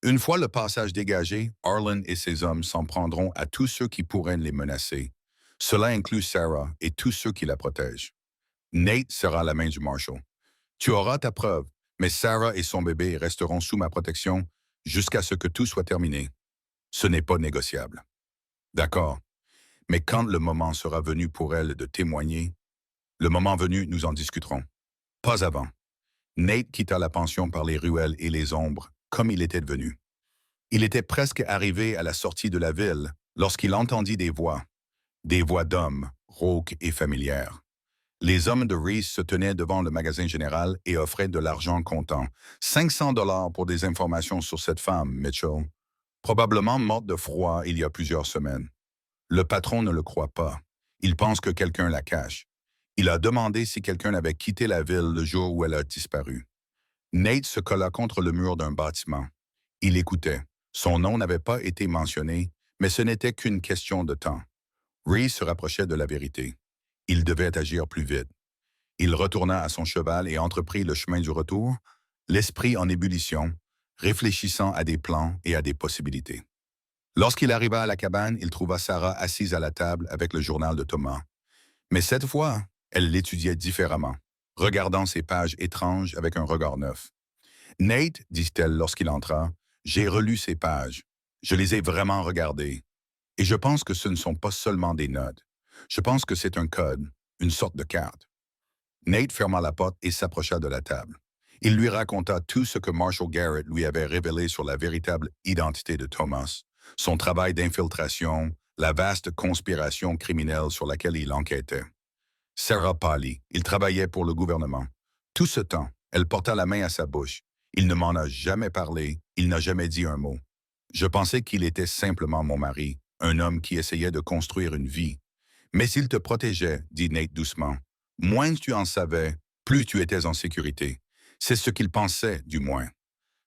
Une fois le passage dégagé, Arlen et ses hommes s'en prendront à tous ceux qui pourraient les menacer. Cela inclut Sarah et tous ceux qui la protègent. Nate sera la main du Marshal. Tu auras ta preuve, mais Sarah et son bébé resteront sous ma protection jusqu'à ce que tout soit terminé. Ce n'est pas négociable. D'accord, mais quand le moment sera venu pour elle de témoigner, le moment venu, nous en discuterons. Pas avant. Nate quitta la pension par les ruelles et les ombres, comme il était venu. Il était presque arrivé à la sortie de la ville lorsqu'il entendit des voix d'hommes, rauques et familières. Les hommes de Reese se tenaient devant le magasin général et offraient de l'argent comptant. 500 dollars pour des informations sur cette femme, Mitchell. Probablement morte de froid il y a plusieurs semaines. Le patron ne le croit pas. Il pense que quelqu'un la cache. Il a demandé si quelqu'un avait quitté la ville le jour où elle a disparu. Nate se colla contre le mur d'un bâtiment. Il écoutait. Son nom n'avait pas été mentionné, mais ce n'était qu'une question de temps. Reese se rapprochait de la vérité. Il devait agir plus vite. Il retourna à son cheval et entreprit le chemin du retour, l'esprit en ébullition, réfléchissant à des plans et à des possibilités. Lorsqu'il arriva à la cabane, il trouva Sarah assise à la table avec le journal de Thomas. Mais cette fois, elle l'étudiait différemment, regardant ces pages étranges avec un regard neuf. Nate, dit-elle lorsqu'il entra, j'ai relu ces pages. Je les ai vraiment regardées. Et je pense que ce ne sont pas seulement des notes. Je pense que c'est un code, une sorte de carte. Nate ferma la porte et s'approcha de la table. Il lui raconta tout ce que Marshall Garrett lui avait révélé sur la véritable identité de Thomas, son travail d'infiltration, la vaste conspiration criminelle sur laquelle il enquêtait. Sarah pâlit. Il travaillait pour le gouvernement. Tout ce temps, elle porta la main à sa bouche. Il ne m'en a jamais parlé, il n'a jamais dit un mot. Je pensais qu'il était simplement mon mari, un homme qui essayait de construire une vie. Mais il te protégeait, dit Nate doucement. Moins tu en savais, plus tu étais en sécurité. C'est ce qu'il pensait, du moins.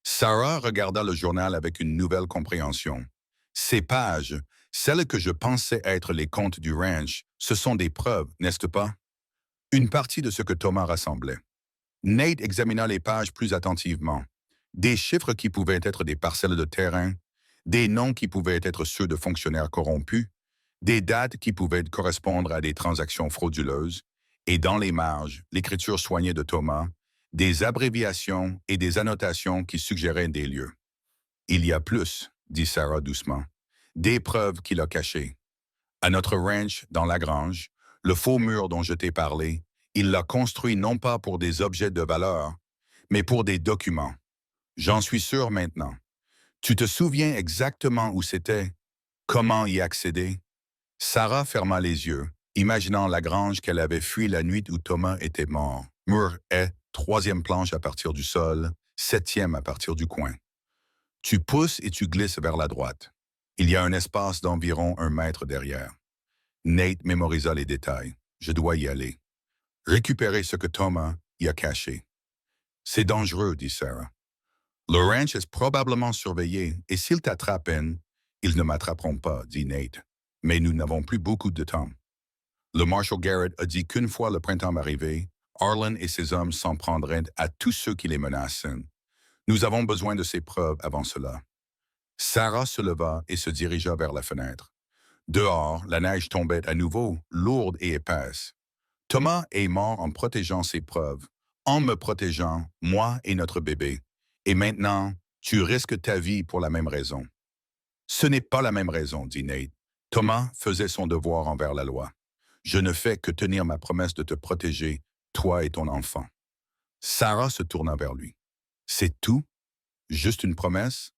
Sarah regarda le journal avec une nouvelle compréhension. Ces pages, celles que je pensais être les comptes du ranch, ce sont des preuves, n'est-ce pas? Une partie de ce que Thomas rassemblait. Nate examina les pages plus attentivement. Des chiffres qui pouvaient être des parcelles de terrain, des noms qui pouvaient être ceux de fonctionnaires corrompus, des dates qui pouvaient correspondre à des transactions frauduleuses, et dans les marges, l'écriture soignée de Thomas, des abréviations et des annotations qui suggéraient des lieux. Il y a plus, dit Sarah doucement, des preuves qu'il a cachées. À notre ranch, dans la grange, le faux mur dont je t'ai parlé, il l'a construit non pas pour des objets de valeur, mais pour des documents. J'en suis sûr maintenant. Tu te souviens exactement où c'était? Comment y accéder? Sarah ferma les yeux, imaginant la grange qu'elle avait fui la nuit où Thomas était mort. Mur est, 3e planche à partir du sol, 7e à partir du coin. Tu pousses et tu glisses vers la droite. Il y a un espace d'environ 1 mètre derrière. Nate mémorisa les détails. Je dois y aller. Récupérer ce que Thomas y a caché. C'est dangereux, dit Sarah. Le ranch est probablement surveillé, et s'ils t'attrapent, ils ne m'attraperont pas, dit Nate. Mais nous n'avons plus beaucoup de temps. Le Marshal Garrett a dit qu'une fois le printemps arrivé, Arlen et ses hommes s'en prendraient à tous ceux qui les menacent. Nous avons besoin de ces preuves avant cela. Sarah se leva et se dirigea vers la fenêtre. Dehors, la neige tombait à nouveau, lourde et épaisse. Thomas est mort en protégeant ses preuves, en me protégeant, moi et notre bébé. Et maintenant, tu risques ta vie pour la même raison. Ce n'est pas la même raison, dit Nate. Thomas faisait son devoir envers la loi. Je ne fais que tenir ma promesse de te protéger, toi et ton enfant. Sarah se tourna vers lui. C'est tout? Juste une promesse?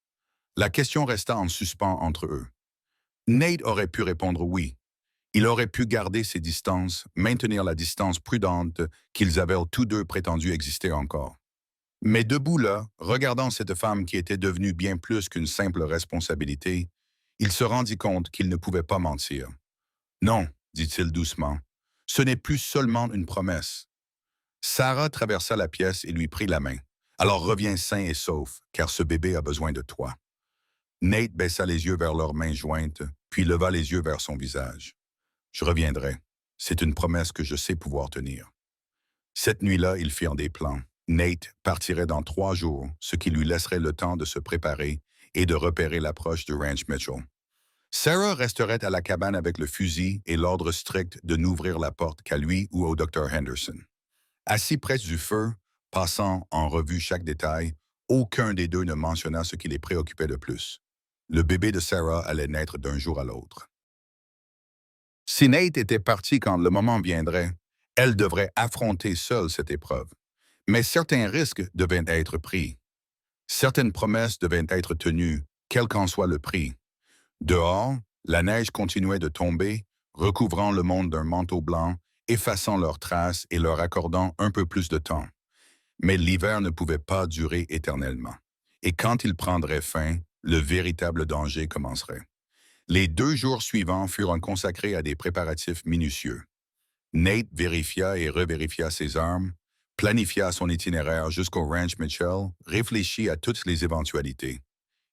La question resta en suspens entre eux. Nate aurait pu répondre oui. Il aurait pu garder ses distances, maintenir la distance prudente qu'ils avaient tous deux prétendu exister encore. Mais debout là, regardant cette femme qui était devenue bien plus qu'une simple responsabilité, il se rendit compte qu'il ne pouvait pas mentir. Non, dit-il doucement, Ce n'est plus seulement une promesse. Sarah traversa la pièce et lui prit la main. Alors reviens sain et sauf, car ce bébé a besoin de toi. Nate baissa les yeux vers leurs mains jointes, puis leva les yeux vers son visage. Je reviendrai. C'est une promesse que je sais pouvoir tenir. Cette nuit-là, ils firent des plans. Nate partirait dans 3 jours, ce qui lui laisserait le temps de se préparer et de repérer l'approche du Ranch Mitchell. Sarah resterait à la cabane avec le fusil et l'ordre strict de n'ouvrir la porte qu'à lui ou au Dr. Henderson. Assis près du feu, passant en revue chaque détail, aucun des deux ne mentionna ce qui les préoccupait le plus. Le bébé de Sarah allait naître d'un jour à l'autre. Si Nate était parti quand le moment viendrait, elle devrait affronter seule cette épreuve. Mais certains risques devaient être pris. Certaines promesses devaient être tenues, quel qu'en soit le prix. Dehors, la neige continuait de tomber, recouvrant le monde d'un manteau blanc, effaçant leurs traces et leur accordant un peu plus de temps. Mais l'hiver ne pouvait pas durer éternellement. Et quand il prendrait fin, le véritable danger commencerait. Les 2 jours suivants furent consacrés à des préparatifs minutieux. Nate vérifia et revérifia ses armes, planifia son itinéraire jusqu'au Ranch Mitchell, réfléchit à toutes les éventualités.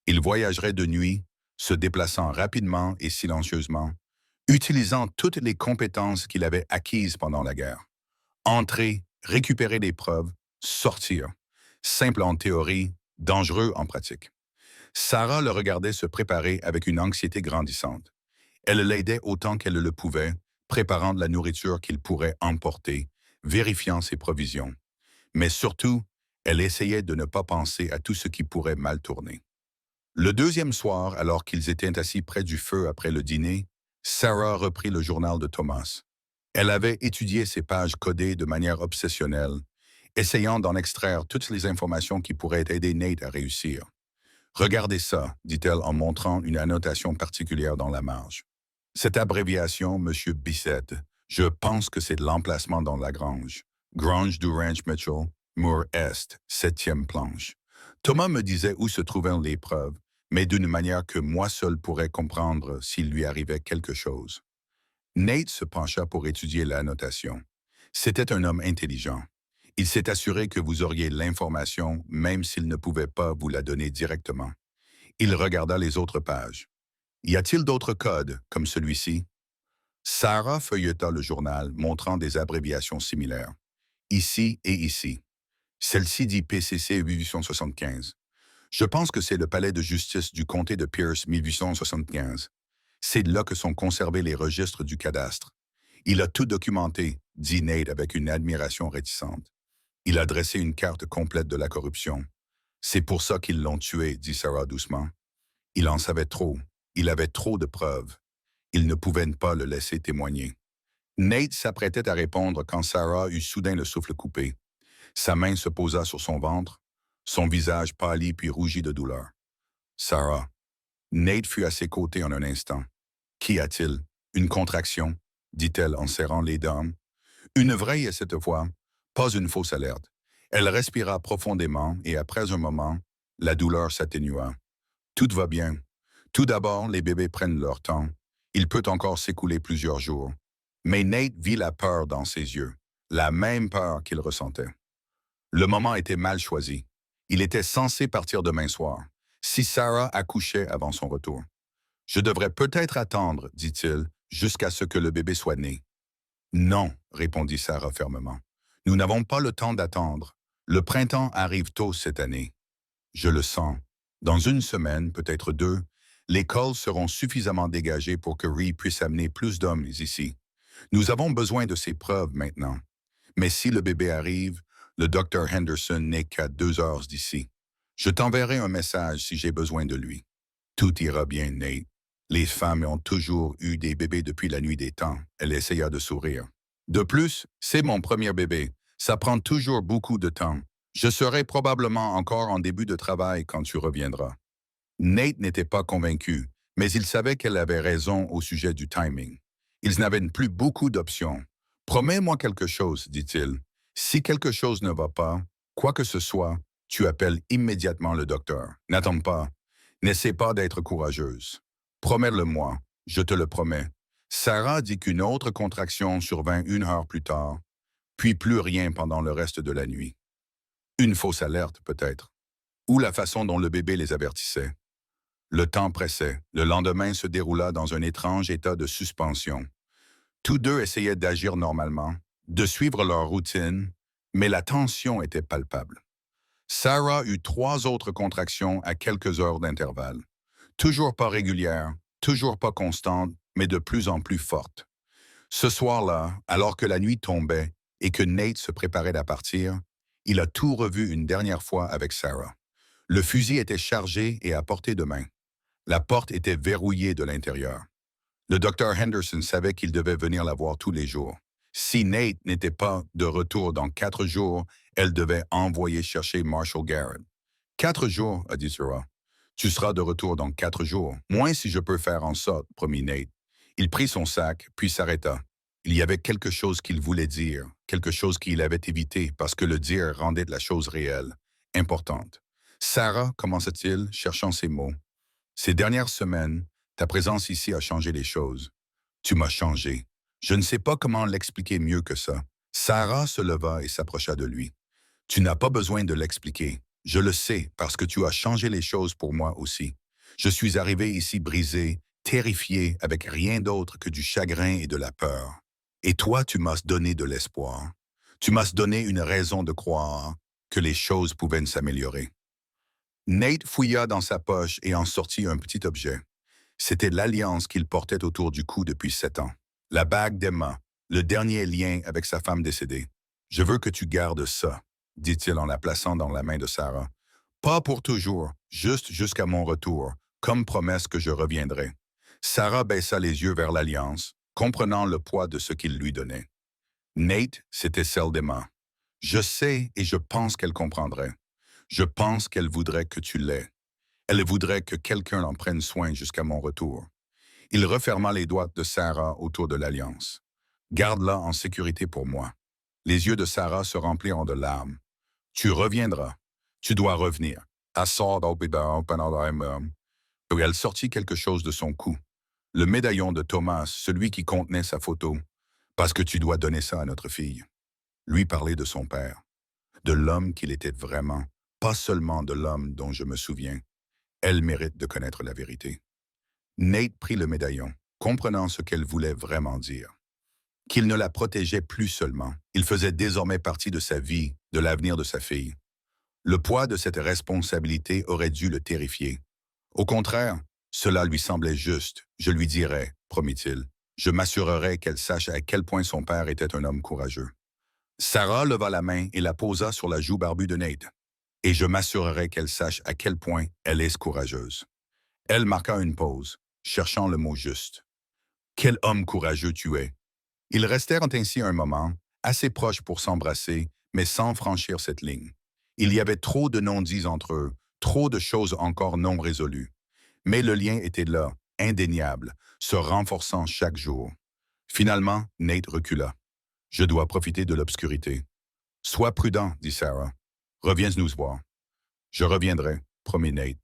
Il voyagerait de nuit, se déplaçant rapidement et silencieusement, utilisant toutes les compétences qu'il avait acquises pendant la guerre. Entrer, récupérer des preuves, sortir. Simple en théorie, dangereux en pratique. Sarah le regardait se préparer avec une anxiété grandissante. Elle l'aidait autant qu'elle le pouvait, préparant de la nourriture qu'il pourrait emporter, vérifiant ses provisions. Mais surtout, elle essayait de ne pas penser à tout ce qui pourrait mal tourner. Le deuxième soir, alors qu'ils étaient assis près du feu après le dîner, Sarah reprit le journal de Thomas. Elle avait étudié ces pages codées de manière obsessionnelle, essayant d'en extraire toutes les informations qui pourraient aider Nate à réussir. Regardez ça, dit-elle en montrant une annotation particulière dans la marge. Cette abréviation, Monsieur Bissett, je pense que c'est de l'emplacement dans la grange. Grange du Ranch Mitchell, Moore Est, 7e planche. Thomas me disait où se trouvaient les preuves, mais d'une manière que moi seul pourrais comprendre s'il lui arrivait quelque chose. Nate se pencha pour étudier l'annotation. C'était un homme intelligent. Il s'est assuré que vous auriez l'information, même s'il ne pouvait pas vous la donner directement. Il regarda les autres pages. Y a-t-il d'autres codes, comme celui-ci? Sarah feuilleta le journal, montrant des abréviations similaires. Ici et ici. Celle-ci dit PCC 1875. Je pense que c'est le palais de justice du comté de Pierce 1875. C'est là que sont conservés les registres du cadastre. Il a tout documenté, dit Nate avec une admiration réticente. Il a dressé une carte complète de la corruption. C'est pour ça qu'ils l'ont tué, dit Sarah doucement. Il en savait trop. Il avait trop de preuves. Il ne pouvait pas le laisser témoigner. Nate s'apprêtait à répondre quand Sarah eut soudain le souffle coupé. Sa main se posa sur son ventre, son visage pâlit puis rougit de douleur. Sarah. Nate fut à ses côtés en un instant. Qu'y a-t-il? Une contraction, dit-elle en serrant les dames. Une vraie cette fois, pas une fausse alerte. Elle respira profondément et après un moment, la douleur s'atténua. Tout va bien. Tout d'abord, les bébés prennent leur temps. Il peut encore s'écouler plusieurs jours. Mais Nate vit la peur dans ses yeux, la même peur qu'il ressentait. Le moment était mal choisi. Il était censé partir demain soir, si Sarah accouchait avant son retour. Je devrais peut-être attendre, dit-il, jusqu'à ce que le bébé soit né. Non, répondit Sarah fermement. Nous n'avons pas le temps d'attendre. Le printemps arrive tôt cette année. Je le sens. Dans une semaine, peut-être 2, les cols seront suffisamment dégagés pour que Ree puisse amener plus d'hommes ici. Nous avons besoin de ces preuves maintenant. Mais si le bébé arrive, le Dr. Henderson n'est qu'à 2 heures d'ici. Je t'enverrai un message si j'ai besoin de lui. Tout ira bien, Nate. Les femmes ont toujours eu des bébés depuis la nuit des temps. Elle essaya de sourire. De plus, c'est mon premier bébé. Ça prend toujours beaucoup de temps. Je serai probablement encore en début de travail quand tu reviendras. Nate n'était pas convaincu, mais il savait qu'elle avait raison au sujet du timing. Ils n'avaient plus beaucoup d'options. Promets-moi quelque chose, dit-il. Si quelque chose ne va pas, quoi que ce soit, tu appelles immédiatement le docteur. N'attends pas. N'essaie pas d'être courageuse. Promets-le-moi, je te le promets. Sarah dit qu'une autre contraction survint 1 heure plus tard, puis plus rien pendant le reste de la nuit. Une fausse alerte, peut-être, ou la façon dont le bébé les avertissait. Le temps pressait. Le lendemain se déroula dans un étrange état de suspension. Tous deux essayaient d'agir normalement, de suivre leur routine, mais la tension était palpable. Sarah eut 3 autres contractions à quelques heures d'intervalle. Toujours pas régulières, toujours pas constantes, mais de plus en plus fortes. Ce soir-là, alors que la nuit tombait et que Nate se préparait à partir, il a tout revu une dernière fois avec Sarah. Le fusil était chargé et à portée de main. La porte était verrouillée de l'intérieur. Le docteur Henderson savait qu'il devait venir la voir tous les jours. Si Nate n'était pas de retour dans 4 jours, elle devait envoyer chercher Marshall Garrett. 4 jours, a dit Sarah. Tu seras de retour dans 4 jours. Moins si je peux faire en sorte, promit Nate. Il prit son sac, puis s'arrêta. Il y avait quelque chose qu'il voulait dire, quelque chose qu'il avait évité parce que le dire rendait la chose réelle, importante. Sarah, commença-t-il, cherchant ses mots. Ces dernières semaines, ta présence ici a changé les choses. Tu m'as changé. Je ne sais pas comment l'expliquer mieux que ça. Sarah se leva et s'approcha de lui. Tu n'as pas besoin de l'expliquer. Je le sais parce que tu as changé les choses pour moi aussi. Je suis arrivé ici brisé, terrifié, avec rien d'autre que du chagrin et de la peur. Et toi, tu m'as donné de l'espoir. Tu m'as donné une raison de croire que les choses pouvaient s'améliorer. Nate fouilla dans sa poche et en sortit un petit objet. C'était l'alliance qu'il portait autour du cou depuis 7 ans. La bague d'Emma, le dernier lien avec sa femme décédée. Je veux que tu gardes ça, dit-il en la plaçant dans la main de Sarah. Pas pour toujours, juste jusqu'à mon retour, comme promesse que je reviendrai. Sarah baissa les yeux vers l'alliance, comprenant le poids de ce qu'il lui donnait. Nate, c'était celle d'Emma. Je sais et je pense qu'elle comprendrait. Je pense qu'elle voudrait que tu l'aies. Elle voudrait que quelqu'un en prenne soin jusqu'à mon retour. Il referma les doigts de Sarah autour de l'alliance. Garde-la en sécurité pour moi. Les yeux de Sarah se remplirent de larmes. Tu reviendras. Tu dois revenir. Elle sortit quelque chose de son cou. Le médaillon de Thomas, celui qui contenait sa photo. Parce que tu dois donner ça à notre fille. Lui parler de son père. De l'homme qu'il était vraiment. Pas seulement de l'homme dont je me souviens. Elle mérite de connaître la vérité. Nate prit le médaillon, comprenant ce qu'elle voulait vraiment dire. Qu'il ne la protégeait plus seulement. Il faisait désormais partie de sa vie, de l'avenir de sa fille. Le poids de cette responsabilité aurait dû le terrifier. Au contraire, cela lui semblait juste. Je lui dirai, promit-il. Je m'assurerai qu'elle sache à quel point son père était un homme courageux. Sarah leva la main et la posa sur la joue barbue de Nate. Et je m'assurerai qu'elle sache à quel point elle est courageuse. Elle marqua une pause, cherchant le mot juste. Quel homme courageux tu es! Ils restèrent ainsi un moment, assez proches pour s'embrasser, mais sans franchir cette ligne. Il y avait trop de non-dits entre eux, trop de choses encore non résolues. Mais le lien était là, indéniable, se renforçant chaque jour. Finalement, Nate recula. Je dois profiter de l'obscurité. Sois prudent, dit Sarah. Reviens nous voir. Je reviendrai, promit Nate.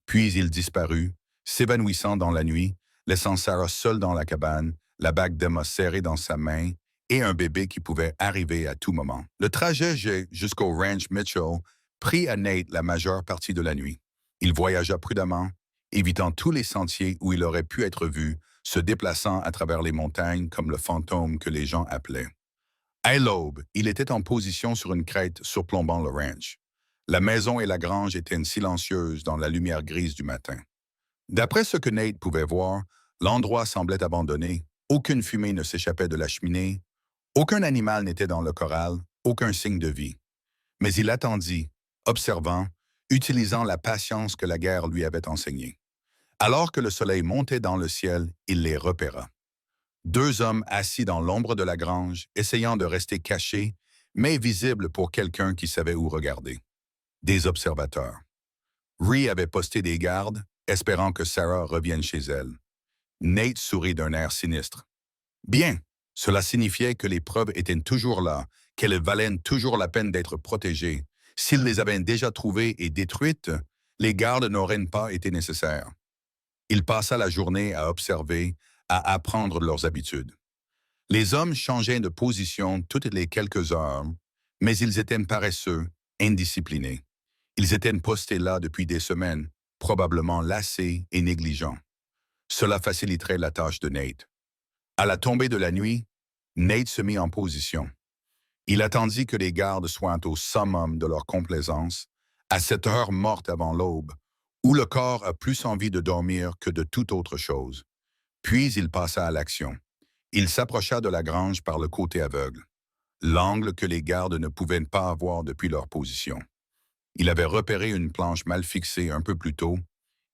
Puis il disparut, s'évanouissant dans la nuit, laissant Sarah seule dans la cabane, la bague d'Emma serrée dans sa main et un bébé qui pouvait arriver à tout moment. Le trajet jusqu'au ranch Mitchell prit à Nate la majeure partie de la nuit. Il voyagea prudemment, évitant tous les sentiers où il aurait pu être vu, se déplaçant à travers les montagnes comme le fantôme que les gens appelaient. À l'aube, il était en position sur une crête surplombant le ranch. La maison et la grange étaient silencieuses dans la lumière grise du matin. D'après ce que Nate pouvait voir, l'endroit semblait abandonné, aucune fumée ne s'échappait de la cheminée, aucun animal n'était dans le corral, aucun signe de vie. Mais il attendit, observant, utilisant la patience que la guerre lui avait enseignée. Alors que le soleil montait dans le ciel, il les repéra. 2 hommes assis dans l'ombre de la grange, essayant de rester cachés, mais visibles pour quelqu'un qui savait où regarder. Des observateurs. Rhee avait posté des gardes, espérant que Sarah revienne chez elle. Nate sourit d'un air sinistre. Bien, cela signifiait que les preuves étaient toujours là, qu'elles valaient toujours la peine d'être protégées. S'ils les avaient déjà trouvées et détruites, les gardes n'auraient pas été nécessaires. Il passa la journée à observer, à apprendre leurs habitudes. Les hommes changeaient de position toutes les quelques heures, mais ils étaient paresseux, indisciplinés. Ils étaient postés là depuis des semaines, probablement lassés et négligents. Cela faciliterait la tâche de Nate. À la tombée de la nuit, Nate se mit en position. Il attendit que les gardes soient au summum de leur complaisance, à cette heure morte avant l'aube, où le corps a plus envie de dormir que de toute autre chose. Puis il passa à l'action. Il s'approcha de la grange par le côté aveugle, l'angle que les gardes ne pouvaient pas avoir depuis leur position. Il avait repéré une planche mal fixée un peu plus tôt,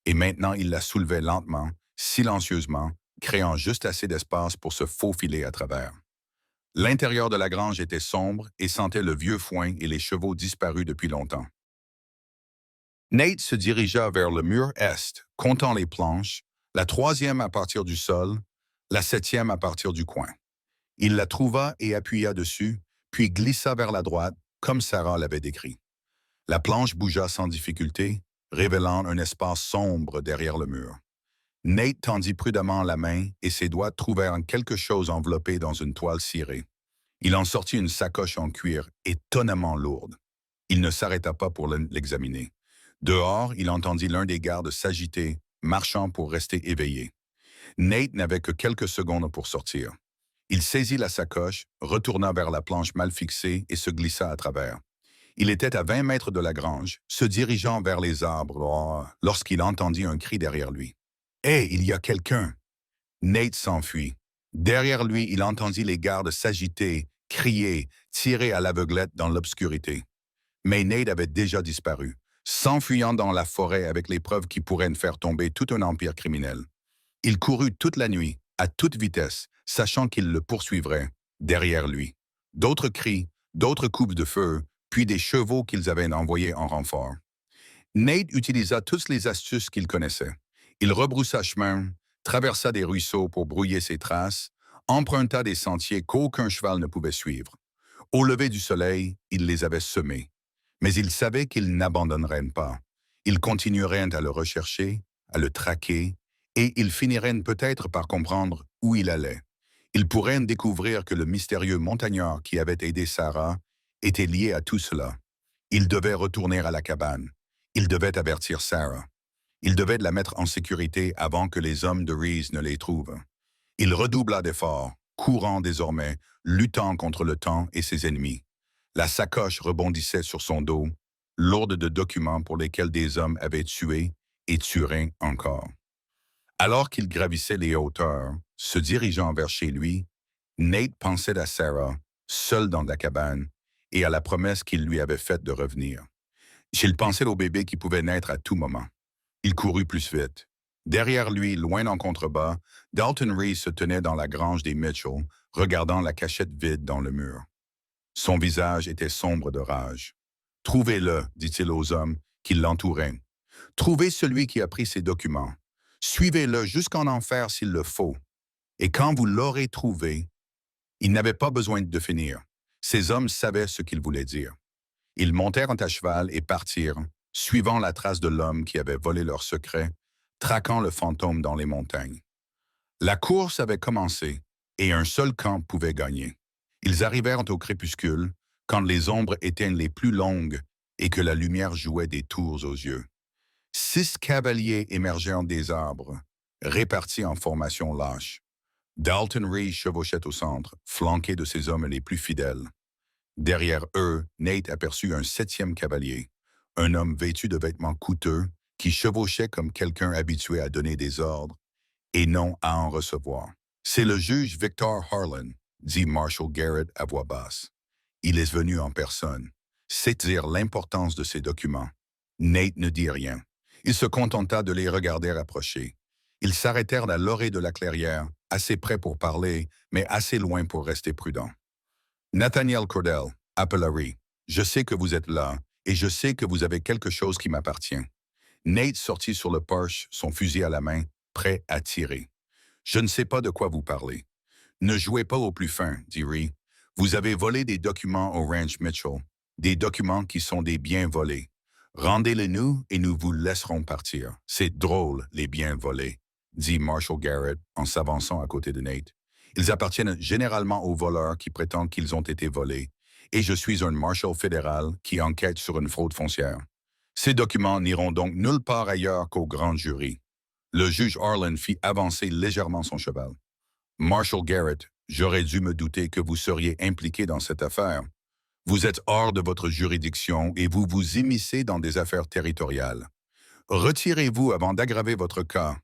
et maintenant il la soulevait lentement, silencieusement, créant juste assez d'espace pour se faufiler à travers. L'intérieur de la grange était sombre et sentait le vieux foin et les chevaux disparus depuis longtemps. Nate se dirigea vers le mur est, comptant les planches, la troisième à partir du sol, la septième à partir du coin. Il la trouva et appuya dessus, puis glissa vers la droite, comme Sarah l'avait décrit. La planche bougea sans difficulté, révélant un espace sombre derrière le mur. Nate tendit prudemment la main et ses doigts trouvèrent quelque chose enveloppé dans une toile cirée. Il en sortit une sacoche en cuir étonnamment lourde. Il ne s'arrêta pas pour l'examiner. Dehors, il entendit l'un des gardes s'agiter, marchant pour rester éveillé. Nate n'avait que quelques secondes pour sortir. Il saisit la sacoche, retourna vers la planche mal fixée et se glissa à travers. Il était à 20 mètres de la grange, se dirigeant vers les arbres, lorsqu'il entendit un cri derrière lui. « Hé, il y a quelqu'un! » Nate s'enfuit. Derrière lui, il entendit les gardes s'agiter, crier, tirer à l'aveuglette dans l'obscurité. Mais Nate avait déjà disparu, s'enfuyant dans la forêt avec les preuves qui pourraient faire tomber tout un empire criminel. Il courut toute la nuit, à toute vitesse, sachant qu'il le poursuivrait, derrière lui. D'autres cris, d'autres coupes de feu, puis des chevaux qu'ils avaient envoyés en renfort. Nate utilisa toutes les astuces qu'il connaissait. Il rebroussa chemin, traversa des ruisseaux pour brouiller ses traces, emprunta des sentiers qu'aucun cheval ne pouvait suivre. Au lever du soleil, il les avait semés. Mais il savait qu'ils n'abandonneraient pas. Ils continueraient à le rechercher, à le traquer, et ils finiraient peut-être par comprendre où il allait. Ils pourraient découvrir que le mystérieux montagnard qui avait aidé Sarah était lié à tout cela. Il devait retourner à la cabane. Il devait avertir Sarah. Il devait la mettre en sécurité avant que les hommes de Reese ne les trouvent. Il redoubla d'efforts, courant désormais, luttant contre le temps et ses ennemis. La sacoche rebondissait sur son dos, lourde de documents pour lesquels des hommes avaient tué et tueraient encore. Alors qu'il gravissait les hauteurs, se dirigeant vers chez lui, Nate pensait à Sarah, seule dans la cabane, et à la promesse qu'il lui avait faite de revenir. Il pensait au bébé qui pouvait naître à tout moment. Il courut plus vite. Derrière lui, loin en contrebas, Dalton Reese se tenait dans la grange des Mitchell, regardant la cachette vide dans le mur. Son visage était sombre de rage. « Trouvez-le, dit-il aux hommes qui l'entouraient. Trouvez celui qui a pris ces documents. Suivez-le jusqu'en enfer s'il le faut. Et quand vous l'aurez trouvé, il n'avait pas besoin de finir. Ces hommes savaient ce qu'il voulait dire. Ils montèrent à cheval et partirent, suivant la trace de l'homme qui avait volé leur secret, traquant le fantôme dans les montagnes. La course avait commencé, et un seul camp pouvait gagner. Ils arrivèrent au crépuscule, quand les ombres étaient les plus longues et que la lumière jouait des tours aux yeux. 6 cavaliers émergèrent des arbres, répartis en formation lâche. Dalton Reese chevauchait au centre, flanqué de ses hommes les plus fidèles. Derrière eux, Nate aperçut un 7e cavalier, un homme vêtu de vêtements coûteux, qui chevauchait comme quelqu'un habitué à donner des ordres et non à en recevoir. « C'est le juge Victor Harlan », dit Marshal Garrett à voix basse. Il est venu en personne. C'est dire l'importance de ces documents. Nate ne dit rien. Il se contenta de les regarder approcher. Ils s'arrêtèrent à l'orée de la clairière, assez près pour parler, mais assez loin pour rester prudents. « Nathaniel Cordell, Appellery, je sais que vous êtes là, et je sais que vous avez quelque chose qui m'appartient. » Nate sortit sur le porche, son fusil à la main, prêt à tirer. « Je ne sais pas de quoi vous parlez. »« Ne jouez pas au plus fin, » dit Ree. « Vous avez volé des documents au Ranch Mitchell, des documents qui sont des biens volés. Rendez-les-nous et nous vous laisserons partir. C'est drôle, les biens volés. » dit Marshall Garrett en s'avançant à côté de Nate. Ils appartiennent généralement aux voleurs qui prétendent qu'ils ont été volés, et je suis un marshal fédéral qui enquête sur une fraude foncière. Ces documents n'iront donc nulle part ailleurs qu'au grand jury. Le juge Harlan fit avancer légèrement son cheval. Marshall Garrett, j'aurais dû me douter que vous seriez impliqué dans cette affaire. Vous êtes hors de votre juridiction et vous vous immiscez dans des affaires territoriales. Retirez-vous avant d'aggraver votre cas.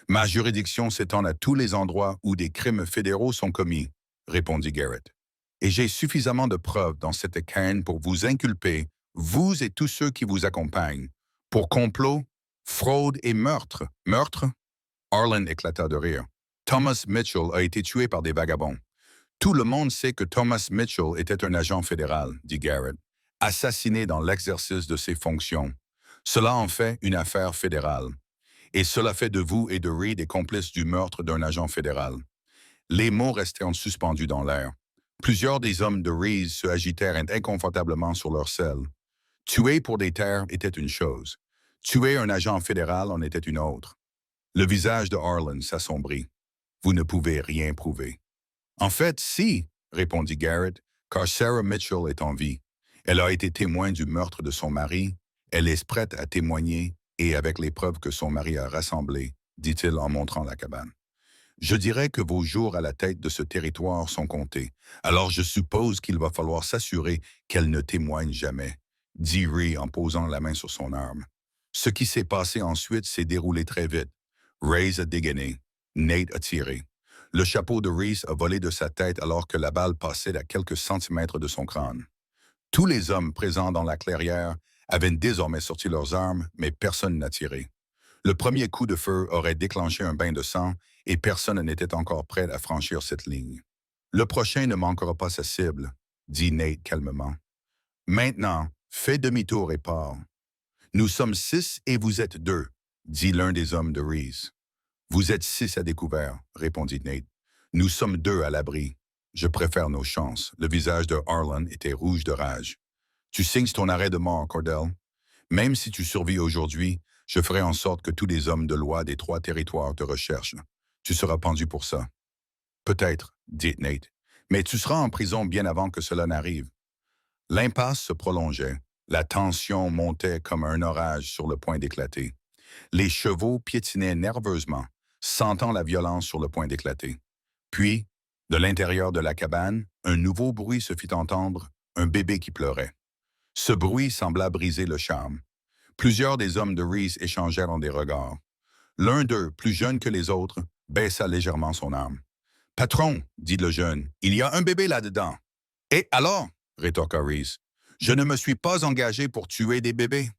Ma juridiction s'étend à tous les endroits où des crimes fédéraux sont commis, répondit Garrett. Et j'ai suffisamment de preuves dans cette canne pour vous inculper, vous et tous ceux qui vous accompagnent, pour complot, fraude et meurtre. Meurtre? Harlan éclata de rire. Thomas Mitchell a été tué par des vagabonds. Tout le monde sait que Thomas Mitchell était un agent fédéral, dit Garrett, assassiné dans l'exercice de ses fonctions. Cela en fait une affaire fédérale. Et cela fait de vous et de Reed des complices du meurtre d'un agent fédéral. Les mots restèrent suspendus dans l'air. Plusieurs des hommes de Reed se agitèrent inconfortablement sur leur selle. Tuer pour des terres était une chose. Tuer un agent fédéral en était une autre. Le visage de Harlan s'assombrit. Vous ne pouvez rien prouver. En fait, si, répondit Garrett, car Sarah Mitchell est en vie. Elle a été témoin du meurtre de son mari. Elle est prête à témoigner et avec les preuves que son mari a rassemblées, dit-il en montrant la cabane. Je dirais que vos jours à la tête de ce territoire sont comptés. Alors je suppose qu'il va falloir s'assurer qu'elle ne témoigne jamais, dit Ree en posant la main sur son arme. Ce qui s'est passé ensuite s'est déroulé très vite. Reyes a dégainé. Nate a tiré. Le chapeau de Reese a volé de sa tête alors que la balle passait à quelques centimètres de son crâne. Tous les hommes présents dans la clairière avaient désormais sorti leurs armes, mais personne n'a tiré. Le premier coup de feu aurait déclenché un bain de sang et personne n'était encore prêt à franchir cette ligne. Le prochain ne manquera pas sa cible, dit Nate calmement. Maintenant, fais demi-tour et pars. Nous sommes 6 et vous êtes 2, dit l'un des hommes de Reese. Vous êtes 6 à découvert, répondit Nate. Nous sommes 2 à l'abri. Je préfère nos chances. Le visage de Harlan était rouge de rage. Tu signes ton arrêt de mort, Cordell. Même si tu survis aujourd'hui, je ferai en sorte que tous les hommes de loi des 3 territoires te recherchent. Tu seras pendu pour ça. Peut-être, dit Nate, mais tu seras en prison bien avant que cela n'arrive. L'impasse se prolongeait. La tension montait comme un orage sur le point d'éclater. Les chevaux piétinaient nerveusement, sentant la violence sur le point d'éclater. Puis, de l'intérieur de la cabane, un nouveau bruit se fit entendre, un bébé qui pleurait. Ce bruit sembla briser le charme. Plusieurs des hommes de Reese échangèrent des regards. L'un d'eux, plus jeune que les autres, baissa légèrement son arme. « Patron, dit le jeune, il y a un bébé là-dedans. »« Et alors ?» rétorqua Reese. « Je ne me suis pas engagé pour tuer des bébés. »«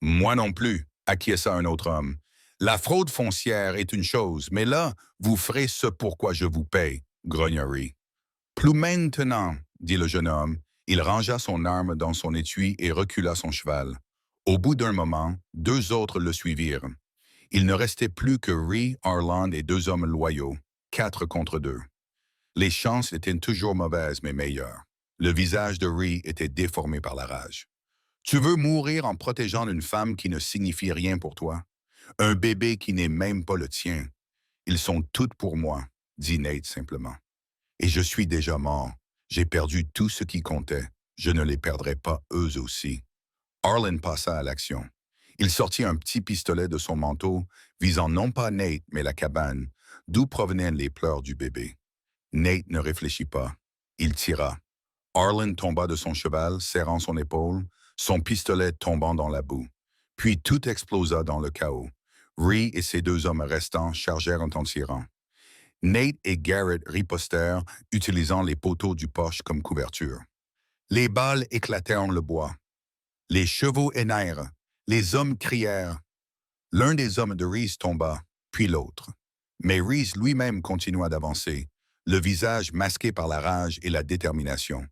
Moi non plus, » acquiesça un autre homme. « La fraude foncière est une chose, mais là, vous ferez ce pourquoi je vous paye, » grogna Reese. « Plus maintenant, » dit le jeune homme. Il rangea son arme dans son étui et recula son cheval. Au bout d'un moment, 2 autres le suivirent. Il ne restait plus que Ree, Harlan et 2 hommes loyaux, 4 contre 2. Les chances étaient toujours mauvaises, mais meilleures. Le visage de Ree était déformé par la rage. « Tu veux mourir en protégeant une femme qui ne signifie rien pour toi? Un bébé qui n'est même pas le tien. Ils sont toutes pour moi, dit Nate simplement. Et je suis déjà mort. J'ai perdu tout ce qui comptait. Je ne les perdrai pas eux aussi. » Harlan passa à l'action. Il sortit un petit pistolet de son manteau, visant non pas Nate, mais la cabane, d'où provenaient les pleurs du bébé. Nate ne réfléchit pas. Il tira. Harlan tomba de son cheval, serrant son épaule, son pistolet tombant dans la boue. Puis tout explosa dans le chaos. Ree et ses 2 hommes restants chargèrent en tirant. Nate et Garrett ripostèrent, utilisant les poteaux du porche comme couverture. Les balles éclatèrent le bois. Les chevaux hennèrent. Les hommes crièrent. L'un des hommes de Reese tomba, puis l'autre. Mais Reese lui-même continua d'avancer, le visage masqué par la rage et la détermination.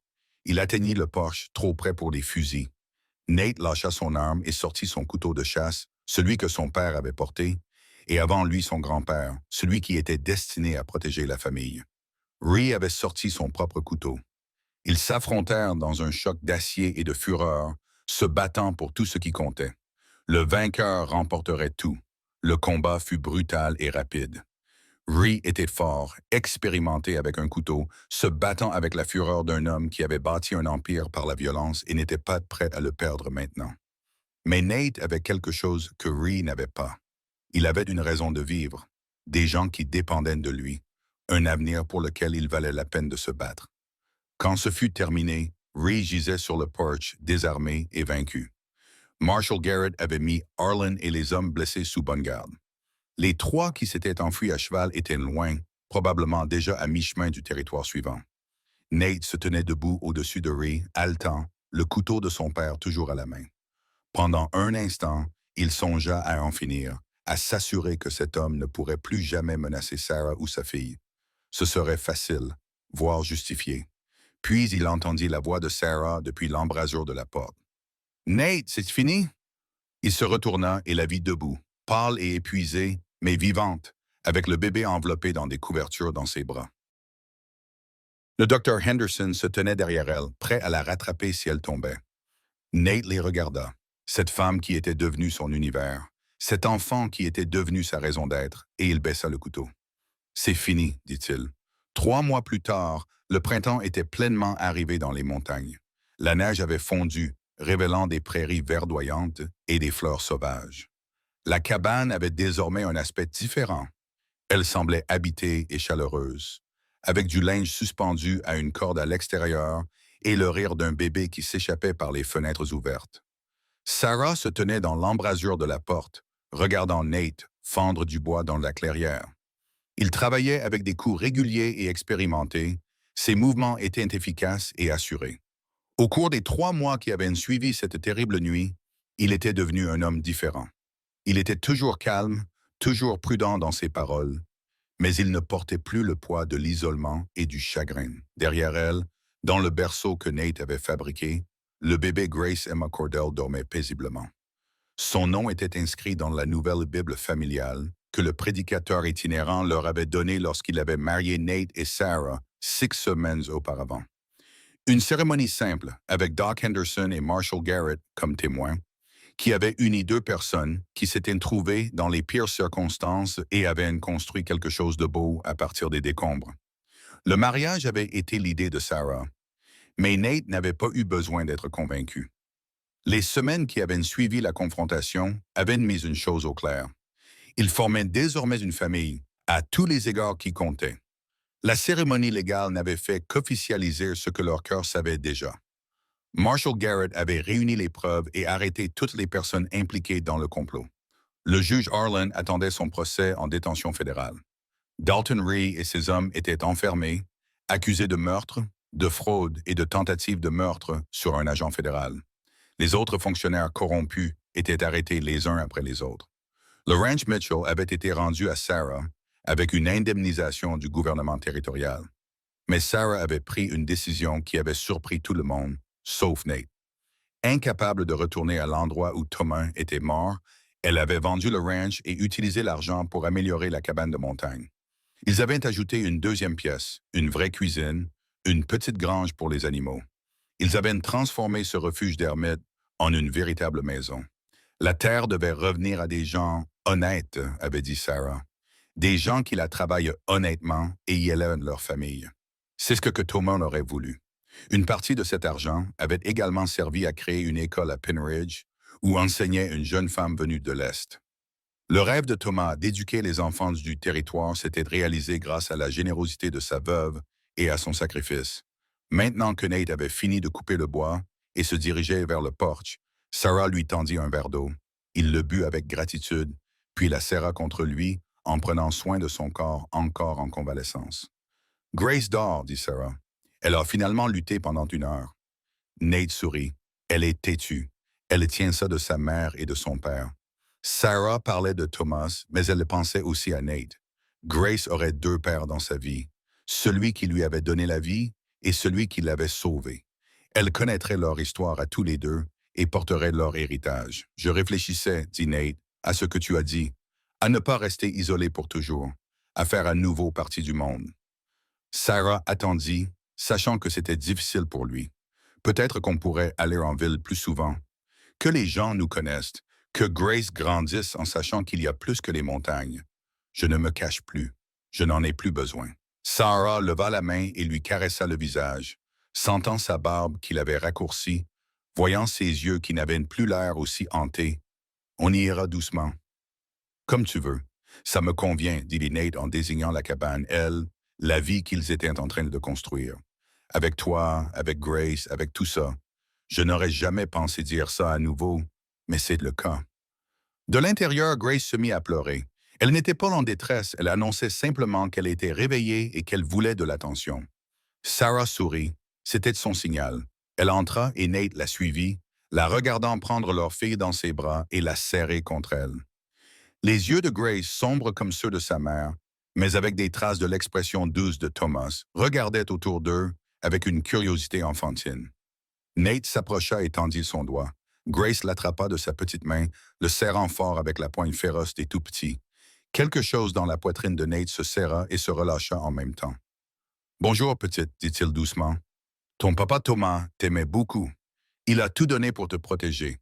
Il atteignit le porche, trop près pour des fusils. Nate lâcha son arme et sortit son couteau de chasse, celui que son père avait porté, et avant lui son grand-père, celui qui était destiné à protéger la famille. Ree avait sorti son propre couteau. Ils s'affrontèrent dans un choc d'acier et de fureur, se battant pour tout ce qui comptait. Le vainqueur remporterait tout. Le combat fut brutal et rapide. Ree était fort, expérimenté avec un couteau, se battant avec la fureur d'un homme qui avait bâti un empire par la violence et n'était pas prêt à le perdre maintenant. Mais Nate avait quelque chose que Ree n'avait pas. Il avait une raison de vivre, des gens qui dépendaient de lui, un avenir pour lequel il valait la peine de se battre. Quand ce fut terminé, Ree gisait sur le porch, désarmé et vaincu. Marshall Garrett avait mis Arlen et les hommes blessés sous bonne garde. Les trois qui s'étaient enfuis à cheval étaient loin, probablement déjà à mi-chemin du territoire suivant. Nate se tenait debout au-dessus de Ree, haletant, le couteau de son père toujours à la main. Pendant un instant, il songea à en finir, à s'assurer que cet homme ne pourrait plus jamais menacer Sarah ou sa fille. Ce serait facile, voire justifié. Puis il entendit la voix de Sarah depuis l'embrasure de la porte. « Nate, c'est fini? » Il se retourna et la vit debout, pâle et épuisée, mais vivante, avec le bébé enveloppé dans des couvertures dans ses bras. Le docteur Henderson se tenait derrière elle, prêt à la rattraper si elle tombait. Nate les regarda, cette femme qui était devenue son univers, cet enfant qui était devenu sa raison d'être, et il baissa le couteau. « C'est fini, dit-il. 3 mois plus tard, le printemps était pleinement arrivé dans les montagnes. La neige avait fondu, révélant des prairies verdoyantes et des fleurs sauvages. La cabane avait désormais un aspect différent. Elle semblait habitée et chaleureuse, avec du linge suspendu à une corde à l'extérieur et le rire d'un bébé qui s'échappait par les fenêtres ouvertes. Sarah se tenait dans l'embrasure de la porte, regardant Nate fendre du bois dans la clairière. Il travaillait avec des coups réguliers et expérimentés. Ses mouvements étaient efficaces et assurés. Au cours des 3 mois qui avaient suivi cette terrible nuit, il était devenu un homme différent. Il était toujours calme, toujours prudent dans ses paroles, mais il ne portait plus le poids de l'isolement et du chagrin. Derrière elle, dans le berceau que Nate avait fabriqué, le bébé Grace Emma Cordell dormait paisiblement. Son nom était inscrit dans la nouvelle Bible familiale que le prédicateur itinérant leur avait donnée lorsqu'il avait marié Nate et Sarah 6 semaines auparavant. Une cérémonie simple, avec Doc Henderson et Marshall Garrett comme témoins, qui avait uni 2 personnes qui s'étaient trouvées dans les pires circonstances et avaient construit quelque chose de beau à partir des décombres. Le mariage avait été l'idée de Sarah, mais Nate n'avait pas eu besoin d'être convaincu. Les semaines qui avaient suivi la confrontation avaient mis une chose au clair. Ils formaient désormais une famille, à tous les égards qui comptaient. La cérémonie légale n'avait fait qu'officialiser ce que leur cœur savait déjà. Marshall Garrett avait réuni les preuves et arrêté toutes les personnes impliquées dans le complot. Le juge Arlen attendait son procès en détention fédérale. Dalton Ree et ses hommes étaient enfermés, accusés de meurtre, de fraude et de tentative de meurtre sur un agent fédéral. Les autres fonctionnaires corrompus étaient arrêtés les uns après les autres. Le ranch Mitchell avait été rendu à Sarah avec une indemnisation du gouvernement territorial. Mais Sarah avait pris une décision qui avait surpris tout le monde, sauf Nate. Incapable de retourner à l'endroit où Thomas était mort, elle avait vendu le ranch et utilisé l'argent pour améliorer la cabane de montagne. Ils avaient ajouté une 2e pièce, une vraie cuisine, une petite grange pour les animaux. Ils avaient transformé ce refuge d'ermite en une véritable maison. La terre devait revenir à des gens honnêtes, avait dit Sarah. Des gens qui la travaillent honnêtement et y élèvent leur famille. C'est ce que Thomas aurait voulu. Une partie de cet argent avait également servi à créer une école à Pennridge où enseignait une jeune femme venue de l'Est. Le rêve de Thomas d'éduquer les enfants du territoire s'était réalisé grâce à la générosité de sa veuve et à son sacrifice. Maintenant que Nate avait fini de couper le bois et se dirigeait vers le porche, Sarah lui tendit un verre d'eau. Il le but avec gratitude, puis la serra contre lui en prenant soin de son corps encore en convalescence. « Grace dort, dit Sarah. Elle a finalement lutté pendant 1 heure. » Nate sourit. Elle est têtue. Elle tient ça de sa mère et de son père. Sarah parlait de Thomas, mais elle pensait aussi à Nate. Grace aurait 2 pères dans sa vie, celui qui lui avait donné la vie et celui qui l'avait sauvé. Elle connaîtrait leur histoire à tous les deux et porterait leur héritage. Je réfléchissais, dit Nate, à ce que tu as dit, à ne pas rester isolé pour toujours, à faire à nouveau partie du monde. Sarah attendit, sachant que c'était difficile pour lui. Peut-être qu'on pourrait aller en ville plus souvent. Que les gens nous connaissent, Que Grace grandisse en sachant qu'il y a plus que les montagnes. Je ne me cache plus. Je n'en ai plus besoin. Sarah leva la main et lui caressa le visage, sentant sa barbe qu'il avait raccourcie, voyant ses yeux qui n'avaient plus l'air aussi hantés. On y ira doucement. Comme tu veux. Ça me convient, dit Nate en désignant la cabane, elle, la vie qu'ils étaient en train de construire. Avec toi, avec Grace, avec tout ça. Je n'aurais jamais pensé dire ça à nouveau, mais c'est le cas. De l'intérieur, Grace se mit à pleurer. Elle n'était pas en détresse, elle annonçait simplement qu'elle était réveillée et qu'elle voulait de l'attention. Sarah sourit, c'était son signal. Elle entra et Nate la suivit, la regardant prendre leur fille dans ses bras et la serrer contre elle. Les yeux de Grace, sombres comme ceux de sa mère, mais avec des traces de l'expression douce de Thomas, regardaient autour d'eux avec une curiosité enfantine. Nate s'approcha et tendit son doigt. Grace l'attrapa de sa petite main, le serrant fort avec la poigne féroce des tout-petits. Quelque chose dans la poitrine de Nate se serra et se relâcha en même temps. « Bonjour, petite, dit-il doucement. Ton papa Thomas t'aimait beaucoup. Il a tout donné pour te protéger.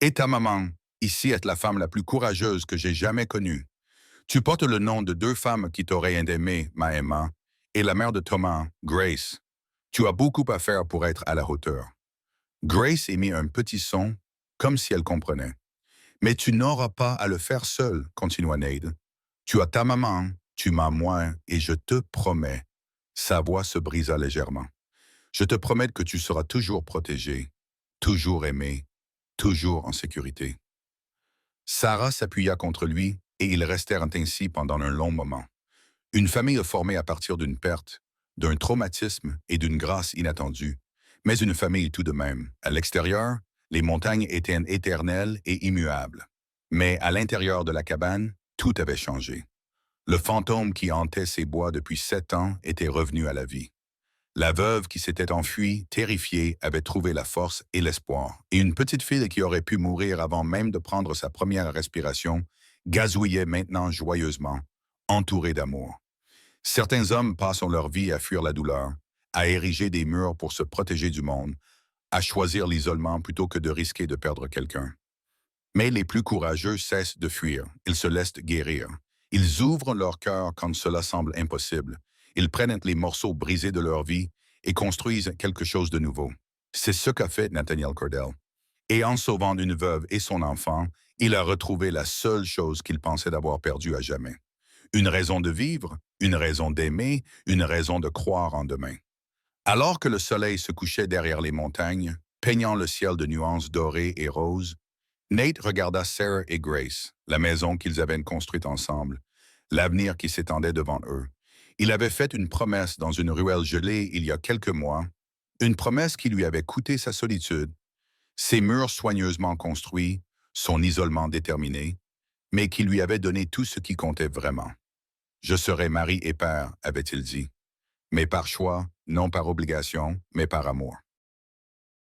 Et ta maman, ici, est la femme la plus courageuse que j'ai jamais connue. Tu portes le nom de deux femmes qui t'auraient aimé, ma Emma, et la mère de Thomas, Grace. Tu as beaucoup à faire pour être à la hauteur. » Grace émit un petit son, comme si elle comprenait. « Mais tu n'auras pas à le faire seule, continua Nate. Tu as ta maman, tu m'as moi, et je te promets. » Sa voix se brisa légèrement. « Je te promets que tu seras toujours protégée, toujours aimée, toujours en sécurité. » Sarah s'appuya contre lui, et ils restèrent ainsi pendant un long moment. Une famille formée à partir d'une perte, d'un traumatisme et d'une grâce inattendue, mais une famille tout de même. À l'extérieur, les montagnes étaient éternelles et immuables. Mais à l'intérieur de la cabane, tout avait changé. Le fantôme qui hantait ces bois depuis 7 ans était revenu à la vie. La veuve qui s'était enfuie, terrifiée, avait trouvé la force et l'espoir. Et une petite fille qui aurait pu mourir avant même de prendre sa première respiration, gazouillait maintenant joyeusement, entourée d'amour. Certains hommes passent leur vie à fuir la douleur, à ériger des murs pour se protéger du monde, à choisir l'isolement plutôt que de risquer de perdre quelqu'un. Mais les plus courageux cessent de fuir, ils se laissent guérir. Ils ouvrent leur cœur quand cela semble impossible. Ils prennent les morceaux brisés de leur vie et construisent quelque chose de nouveau. C'est ce qu'a fait Nathaniel Cordell. Et en sauvant une veuve et son enfant, il a retrouvé la seule chose qu'il pensait d'avoir perdue à jamais. Une raison de vivre, une raison d'aimer, une raison de croire en demain. Alors que le soleil se couchait derrière les montagnes, peignant le ciel de nuances dorées et roses, Nate regarda Sarah et Grace, la maison qu'ils avaient construite ensemble, l'avenir qui s'étendait devant eux. Il avait fait une promesse dans une ruelle gelée il y a quelques mois, une promesse qui lui avait coûté sa solitude, ses murs soigneusement construits, son isolement déterminé, mais qui lui avait donné tout ce qui comptait vraiment. « Je serai mari et père », avait-il dit, mais par choix, non par obligation, mais par amour.